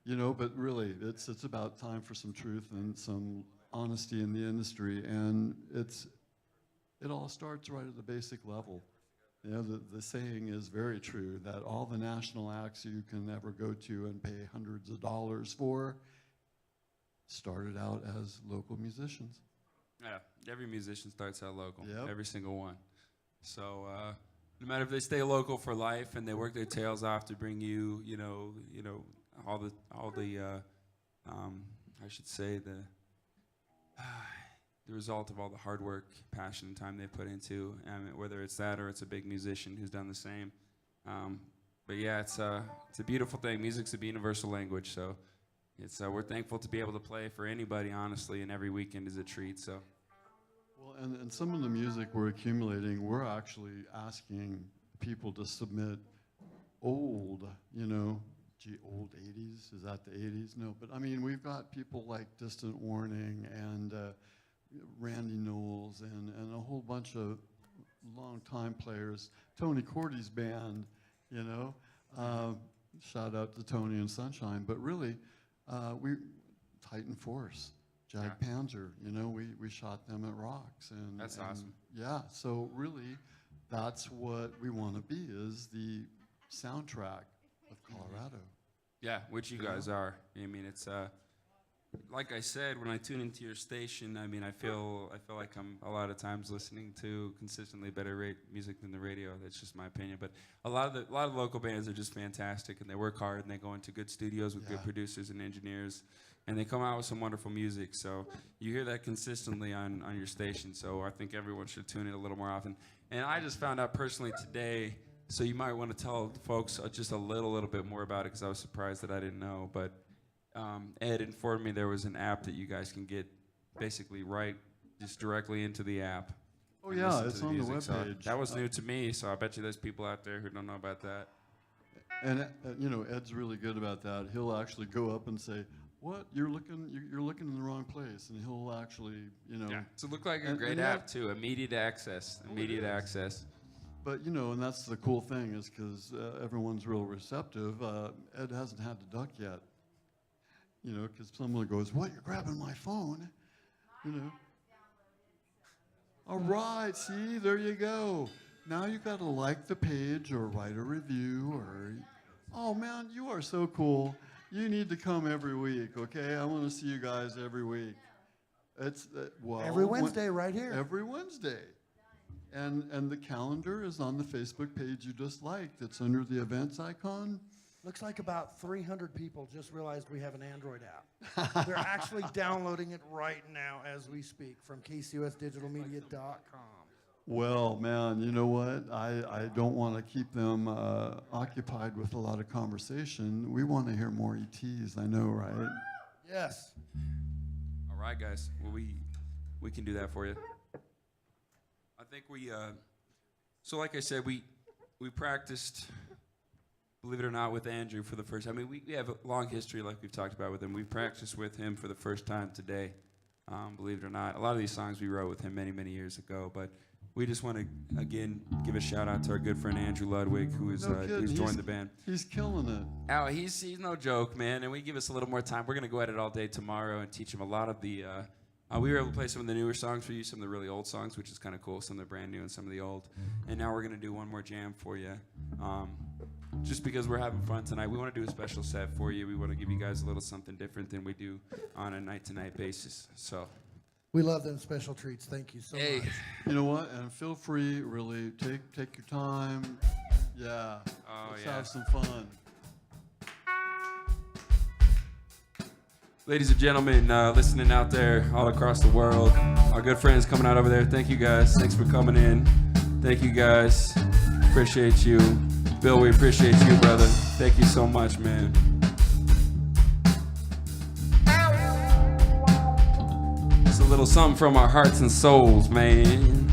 Speaker 2: You know, but really, it's about time for some truth and some honesty in the industry, and it all starts right at the basic level. You know, the saying is very true that all the national acts you can ever go to and pay hundreds of dollars for started out as local musicians.
Speaker 3: Yeah, every musician starts out local.
Speaker 2: Yep.
Speaker 3: Every single one. So no matter if they stay local for life and they work their tails off to bring you, you know, all the I should say the result of all the hard work, passion, and time they put into, whether it's that or it's a big musician who's done the same. But yeah, it's a beautiful thing. Music's a universal language, so it's we're thankful to be able to play for anybody, honestly, and every weekend is a treat. So.
Speaker 2: Well, and some of the music we're accumulating, we're actually asking people to submit old, you know, old 80s, is that the 80s? No, but I mean, we've got people like Distant Warning and Randy Knowles and a whole bunch of long-time players. Tony Cordy's band, you know. Shout out to Tony and Sunshine. But really, Titan Force, Jag Panzer, you know, we shot them at Rocks. And
Speaker 3: That's awesome.
Speaker 2: Yeah, so really, that's what we want to be, is the soundtrack of Colorado.
Speaker 3: Yeah, which you guys are. I mean, it's like I said, when I tune into your station, I mean, I feel like I'm a lot of times listening to consistently better music than the radio. That's just my opinion. But a lot of local bands are just fantastic, and they work hard, and they go into good studios with good producers and engineers, and they come out with some wonderful music. So you hear that consistently on your station. So I think everyone should tune in a little more often. And I just found out personally today. So you might want to tell folks just a little bit more about it, because I was surprised that I didn't know. But Ed informed me there was an app that you guys can get basically just directly into the app.
Speaker 2: Oh
Speaker 3: and
Speaker 2: yeah,
Speaker 3: listen to
Speaker 2: it's on the
Speaker 3: music. So
Speaker 2: webpage.
Speaker 3: that was new to me, so I bet you there's people out there who don't know about that.
Speaker 2: And you know, Ed's really good about that. He'll actually go up and say, "What? You're looking in the wrong place," and he'll actually, you know.
Speaker 3: Yeah. So it looked like a
Speaker 2: And-
Speaker 3: great
Speaker 2: and
Speaker 3: app
Speaker 2: that-
Speaker 3: too. Immediate access. Immediate access.
Speaker 2: But you know, and that's the cool thing, is because everyone's real receptive. Ed hasn't had to duck yet. You know, because someone goes, "What? You're grabbing my phone?" You know. All right, see, there you go. Now you got to like the page or write a review or, oh man, you are so cool. You need to come every week, okay? I want to see you guys every week. It's well,
Speaker 1: Every Wednesday right here.
Speaker 2: Every Wednesday. And the calendar is on the Facebook page you just liked. It's under the events icon.
Speaker 1: Looks like about 300 people just realized we have an Android app. They're actually downloading it right now as we speak from kcusdigitalmedia.com.
Speaker 2: Well, man, you know what? I don't want to keep them occupied with a lot of conversation. We want to hear more E.T.s, I know, right?
Speaker 1: Yes.
Speaker 3: All right, guys. Well, we can do that for you. I think so like I said, we practiced, believe it or not, with Andrew for the first time. I mean, we have a long history, like we've talked about with him. We practiced with him for the first time today, believe it or not. A lot of these songs we wrote with him many, many years ago, but we just want to, again, give a shout out to our good friend Andrew Ludwig, who's joined the band.
Speaker 2: He's killing it.
Speaker 3: Oh, he's no joke, man, and we give us a little more time. We're going to go at it all day tomorrow and teach him a lot of the... we were able to play some of the newer songs for you, some of the really old songs, which is kind of cool, some of the brand new and some of the old. And now we're going to do one more jam for you. Just because we're having fun tonight, we want to do a special set for you. We want to give you guys a little something different than we do on a night-to-night basis. So,
Speaker 1: We love them special treats. Thank you so much.
Speaker 2: You know what? And feel free, really, take your time. Yeah.
Speaker 3: Oh,
Speaker 2: Let's
Speaker 3: yeah.
Speaker 2: have some fun.
Speaker 3: Ladies and gentlemen, listening out there all across the world, our good friends coming out over there, thank you guys. Thanks for coming in. Thank you guys. Appreciate you. Bill, we appreciate you, brother. Thank you so much, man. Just a little something from our hearts and souls, man.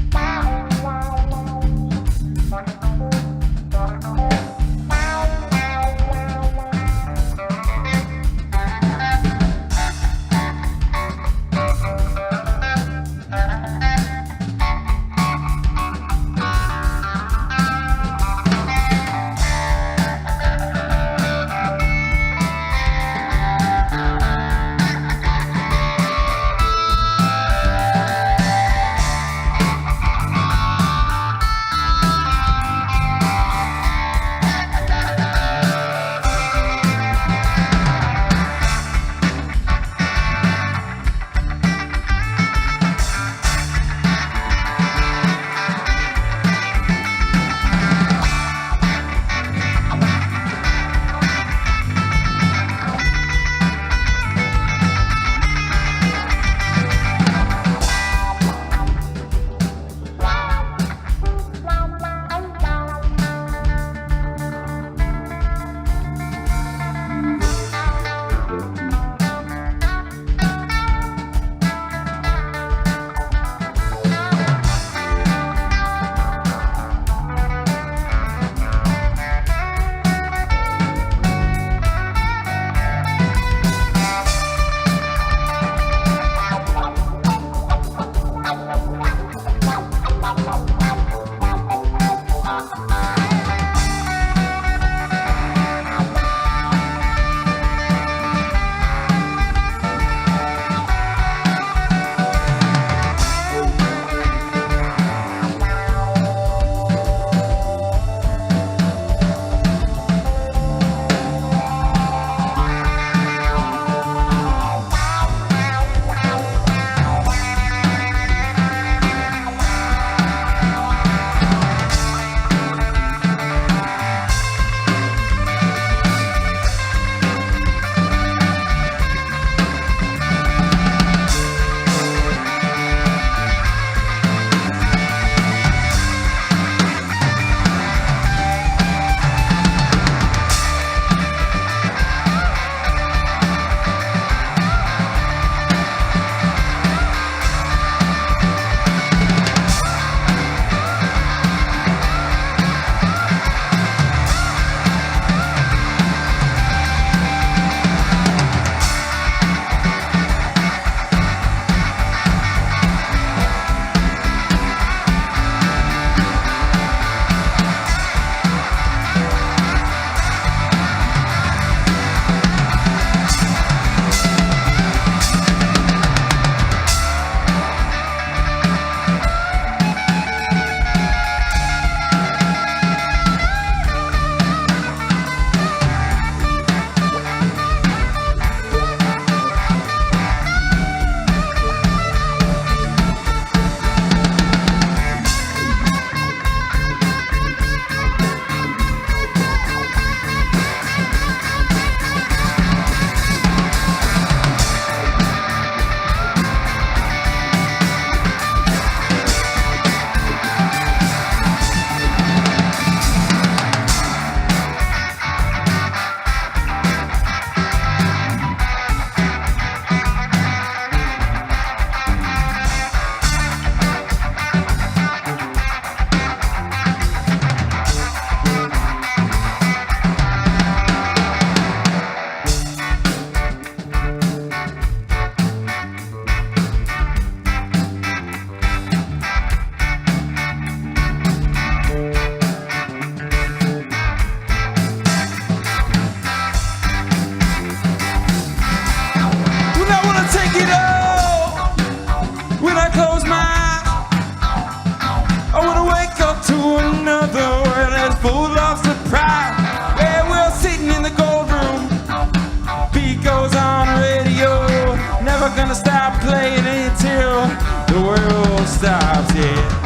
Speaker 6: stops, yeah.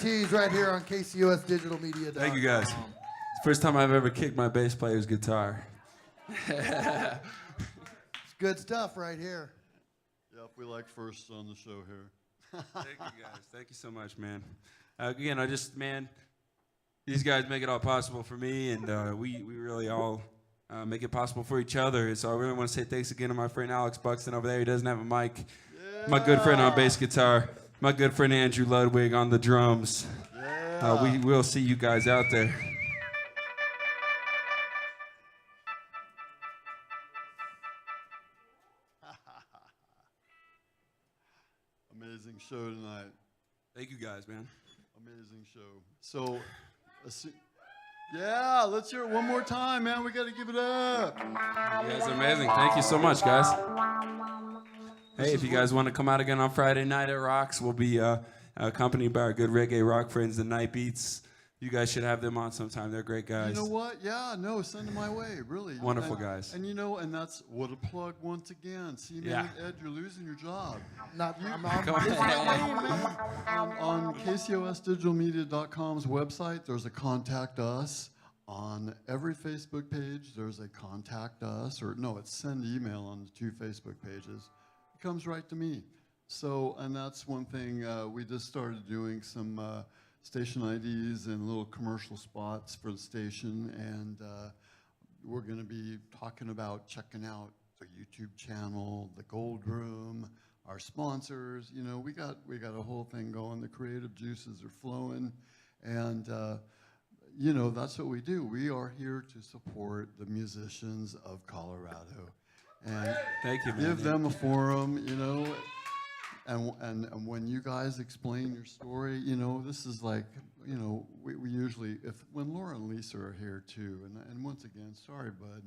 Speaker 1: E.T.s right here on KCUSDigitalMedia.com.
Speaker 3: Thank you guys. It's the first time I've ever kicked my bass player's guitar.
Speaker 1: It's good stuff right here.
Speaker 2: Yep, we like first on the show here.
Speaker 3: Thank you guys. Thank you so much, man. Again, these guys make it all possible for me, and we really all make it possible for each other. So I really want to say thanks again to my friend Alex Buxton over there. He doesn't have a mic.
Speaker 2: Yeah.
Speaker 3: My good friend on bass guitar. My good friend Andrew Ludwig on the drums.
Speaker 2: Yeah.
Speaker 3: We will see you guys out there.
Speaker 2: Amazing show tonight.
Speaker 3: Thank you guys, man.
Speaker 2: Amazing show. So, yeah, let's hear it one more time, man. We got to give it up.
Speaker 3: You guys are amazing. Thank you so much, guys. Hey, if you guys want to come out again on Friday night at Rocks, we'll be accompanied by our good reggae rock friends, the Night Beats. You guys should have them on sometime. They're great guys.
Speaker 2: You know what? Yeah, no, send them my way, really.
Speaker 3: Wonderful
Speaker 2: And-
Speaker 3: guys.
Speaker 2: And and that's what a plug once again. See,
Speaker 3: Yeah.
Speaker 2: man, Ed, you're losing your job.
Speaker 1: Not, I'm
Speaker 3: Come
Speaker 1: on.
Speaker 2: On KCOSDigitalMedia.com's website, there's a contact us. On every Facebook page, there's a contact us, or no, it's send email on the 2 Facebook pages. It comes right to me. So, and that's one thing, we just started doing some station IDs and little commercial spots for the station, and we're going to be talking about checking out the YouTube channel, the Gold Room, our sponsors. You know, we got a whole thing going. The creative juices are flowing, and you know, that's what we do. We are here to support the musicians of Colorado, and
Speaker 3: Thank you, man.
Speaker 2: give them a forum. You know. And when you guys explain your story, you know, this is like, you know, we usually, when Laura and Lisa are here too, and once again, sorry, bud.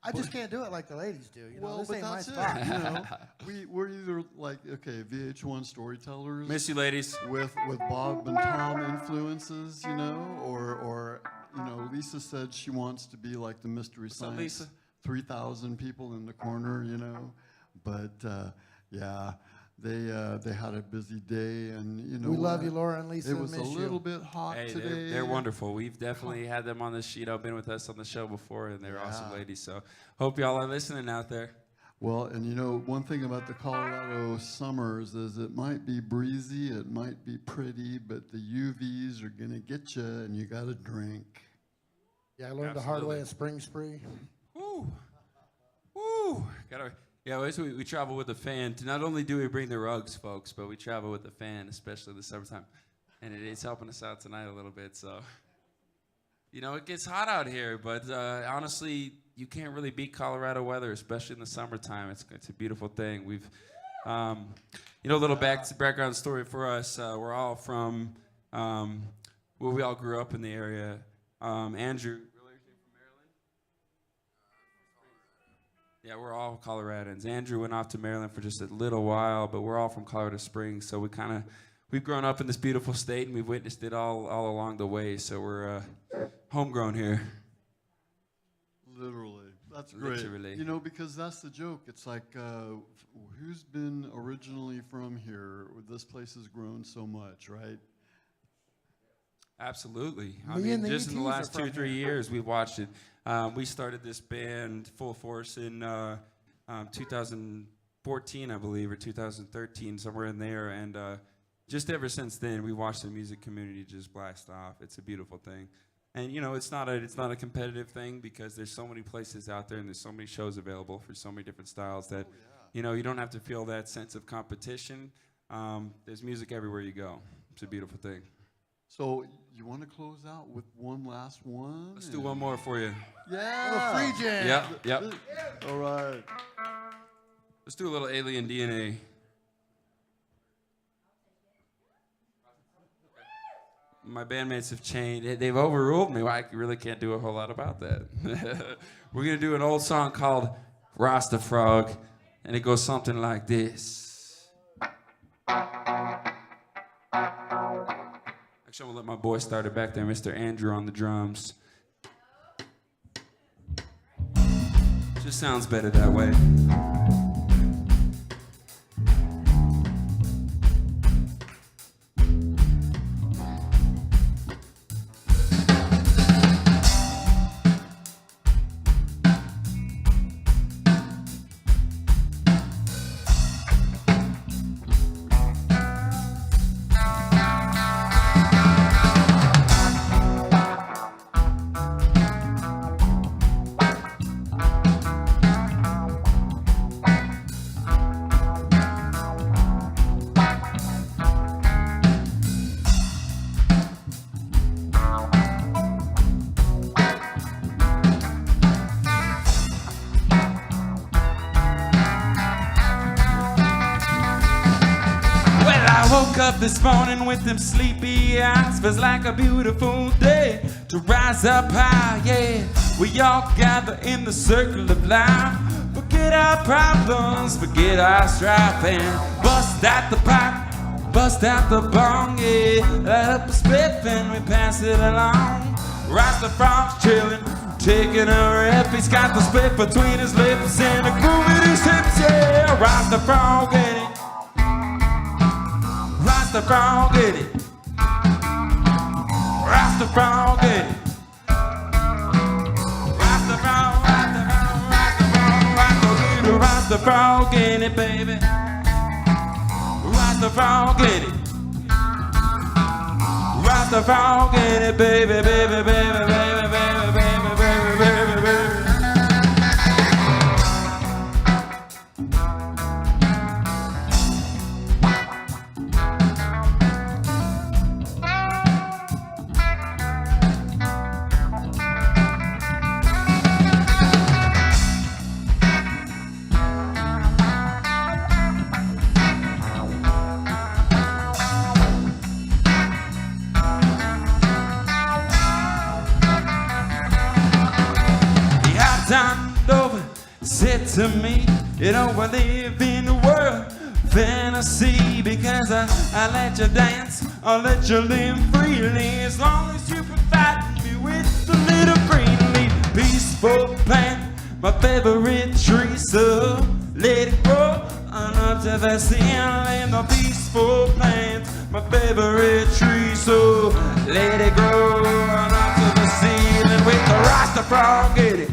Speaker 1: I just can't do it like the ladies do. You know,
Speaker 2: Well,
Speaker 1: this
Speaker 2: but
Speaker 1: ain't my
Speaker 2: that's it.
Speaker 1: spot.
Speaker 2: You know, we're either like, okay, VH1 storytellers
Speaker 3: Miss you, ladies.
Speaker 2: with Bob and Tom influences, you know, or you know, Lisa said she wants to be like the Mystery
Speaker 3: What's up,
Speaker 2: Science,
Speaker 3: Lisa?
Speaker 2: 3,000 people in the corner, you know, but yeah. They had a busy day, and you know
Speaker 1: We love
Speaker 2: what?
Speaker 1: you, Laura and Lisa.
Speaker 2: It was
Speaker 1: miss
Speaker 2: a little
Speaker 1: you.
Speaker 2: bit hot
Speaker 3: Hey,
Speaker 2: today.
Speaker 3: they're wonderful. We've definitely had them on the sheet. I've been with us on the show before, and they're awesome
Speaker 2: Yeah.
Speaker 3: ladies. So hope y'all are listening out there.
Speaker 2: Well, and you know, one thing about the Colorado summers is it might be breezy, it might be pretty, but the UVs are gonna get you, and you got to drink.
Speaker 1: Yeah, I learned the hard way
Speaker 3: Absolutely.
Speaker 1: at Spring Spree.
Speaker 3: Woo. Woo. Yeah, we travel with a fan. Not only do we bring the rugs, folks, but we travel with the fan, especially the summertime. And it's helping us out tonight a little bit. So, you know, it gets hot out here, but honestly, you can't really beat Colorado weather, especially in the summertime. It's a beautiful thing. We've, you know, a little background story for us. We're all from, well, we all grew up in the area. Andrew. Yeah, we're all Coloradans. Andrew went off to Maryland for just a little while, but we're all from Colorado Springs, so we've grown up in this beautiful state, and we've witnessed it all along the way, so we're homegrown here.
Speaker 2: Literally. That's great.
Speaker 3: Literally.
Speaker 2: You know, because that's the joke. It's like, who's been originally from here? This place has grown so much, right?
Speaker 3: Absolutely. I
Speaker 1: Me
Speaker 3: mean,
Speaker 1: and the
Speaker 3: just in the
Speaker 1: E.T.s
Speaker 3: last
Speaker 1: are
Speaker 3: 2 or
Speaker 1: from
Speaker 3: 3 years, we've watched it. We started this band full force in 2014, I believe, or 2013, somewhere in there. And just ever since then, we watched the music community just blast off. It's a beautiful thing. And, you know, it's not a competitive thing because there's so many places out there and there's so many shows available for so many different styles that, you know, you don't have to feel that sense of competition. There's music everywhere you go. It's a beautiful thing.
Speaker 2: So you want to close out with one last one?
Speaker 3: Let's do one more for you.
Speaker 2: Yeah.
Speaker 1: Free jam.
Speaker 3: Yep.
Speaker 2: All right.
Speaker 3: Let's do a little Alien DNA. My bandmates have changed. They've overruled me. Well, I really can't do a whole lot about that. We're going to do an old song called Rasta Frog, and it goes something like this. Actually, I'm going to let my boy start it back there, Mr. Andrew on the drums. Just sounds better that way.
Speaker 6: woke up this morning with them sleepy eyes. Feels like a beautiful day to rise up high, yeah. We all gather in the circle of life. Forget our problems, forget our strife, and bust out the pipe, bust out the bong, yeah. Light up a spliff and we pass it along. Rise the frog's chillin', taking a rip. He's got the split between his lips and a groove in his hips, yeah. Rise the frog, get it. Rise the frog, get it. Rise the frog, get it. Rise the frog, rise the frog, rise the frog, rise the frog, rise the frog, get it, baby. Rise the frog, get it. Rise the frog, get it, baby, baby, baby, baby, baby, baby, baby, baby, baby. Down over, said to me, you know I live in a world fantasy, because I let you dance, I'll let you live freely, as long as you provide me with a little green leaf. Peaceful plant, my favorite tree, so let it grow on up to the ceiling. The peaceful plant, my favorite tree, so let it grow on up to the ceiling. With the Rasta frog, get it.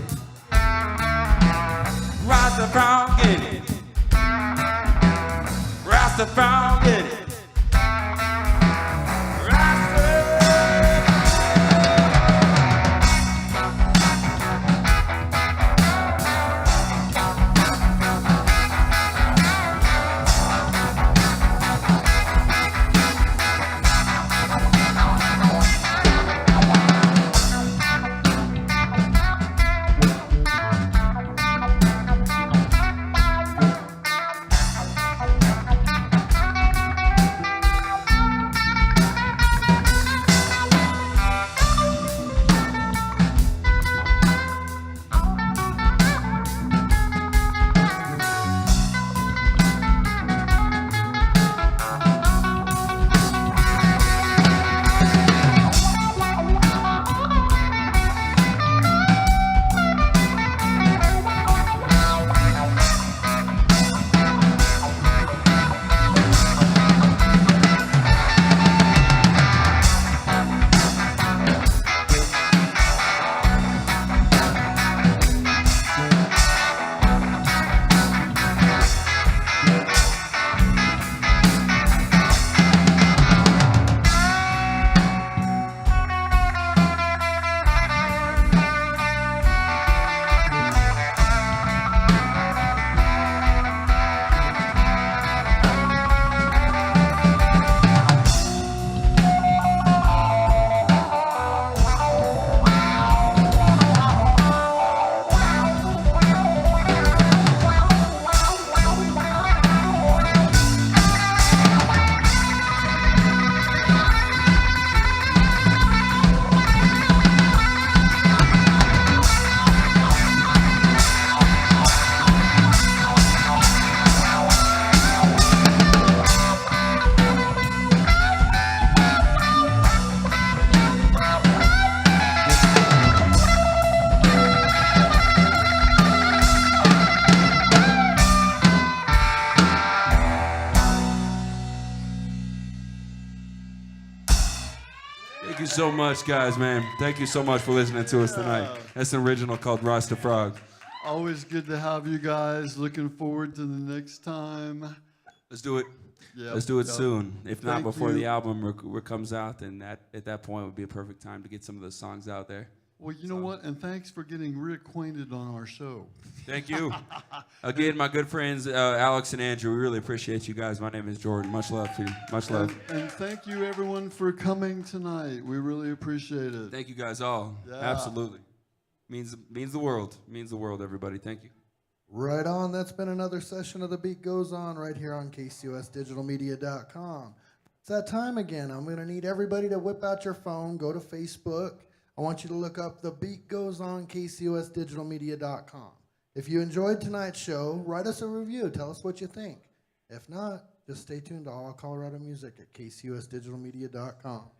Speaker 6: Rasta frog, get it. Rasta frog, get it. Thank you so much, guys, man. Thank you so much for listening to us tonight. That's an original called Rasta Frog.
Speaker 2: Always good to have you guys. Looking forward to the next time.
Speaker 3: Let's do it.
Speaker 2: Yep,
Speaker 3: Let's do it
Speaker 2: yep.
Speaker 3: soon. If not
Speaker 2: Thank
Speaker 3: before
Speaker 2: you.
Speaker 3: the album comes out, then at that point would be a perfect time to get some of the songs out there.
Speaker 2: Well, you know what? And thanks for getting reacquainted on our show.
Speaker 3: Thank you. Again, my good friends, Alex and Andrew, we really appreciate you guys. My name is Jordan. Much love to you. Much love.
Speaker 2: And thank you, everyone, for coming tonight. We really appreciate it.
Speaker 3: Thank you guys all.
Speaker 2: Yeah.
Speaker 3: Absolutely. Means the world. Means the world, everybody. Thank you.
Speaker 1: Right on. That's been another session of The Beat Goes On right here on KCOSDigitalMedia.com. It's that time again. I'm going to need everybody to whip out your phone, go to Facebook. I want you to look up The Beat Goes On, KCOSdigitalmedia.com. If you enjoyed tonight's show, write us a review. Tell us what you think. If not, just stay tuned to All Colorado Music at KCOSdigitalmedia.com.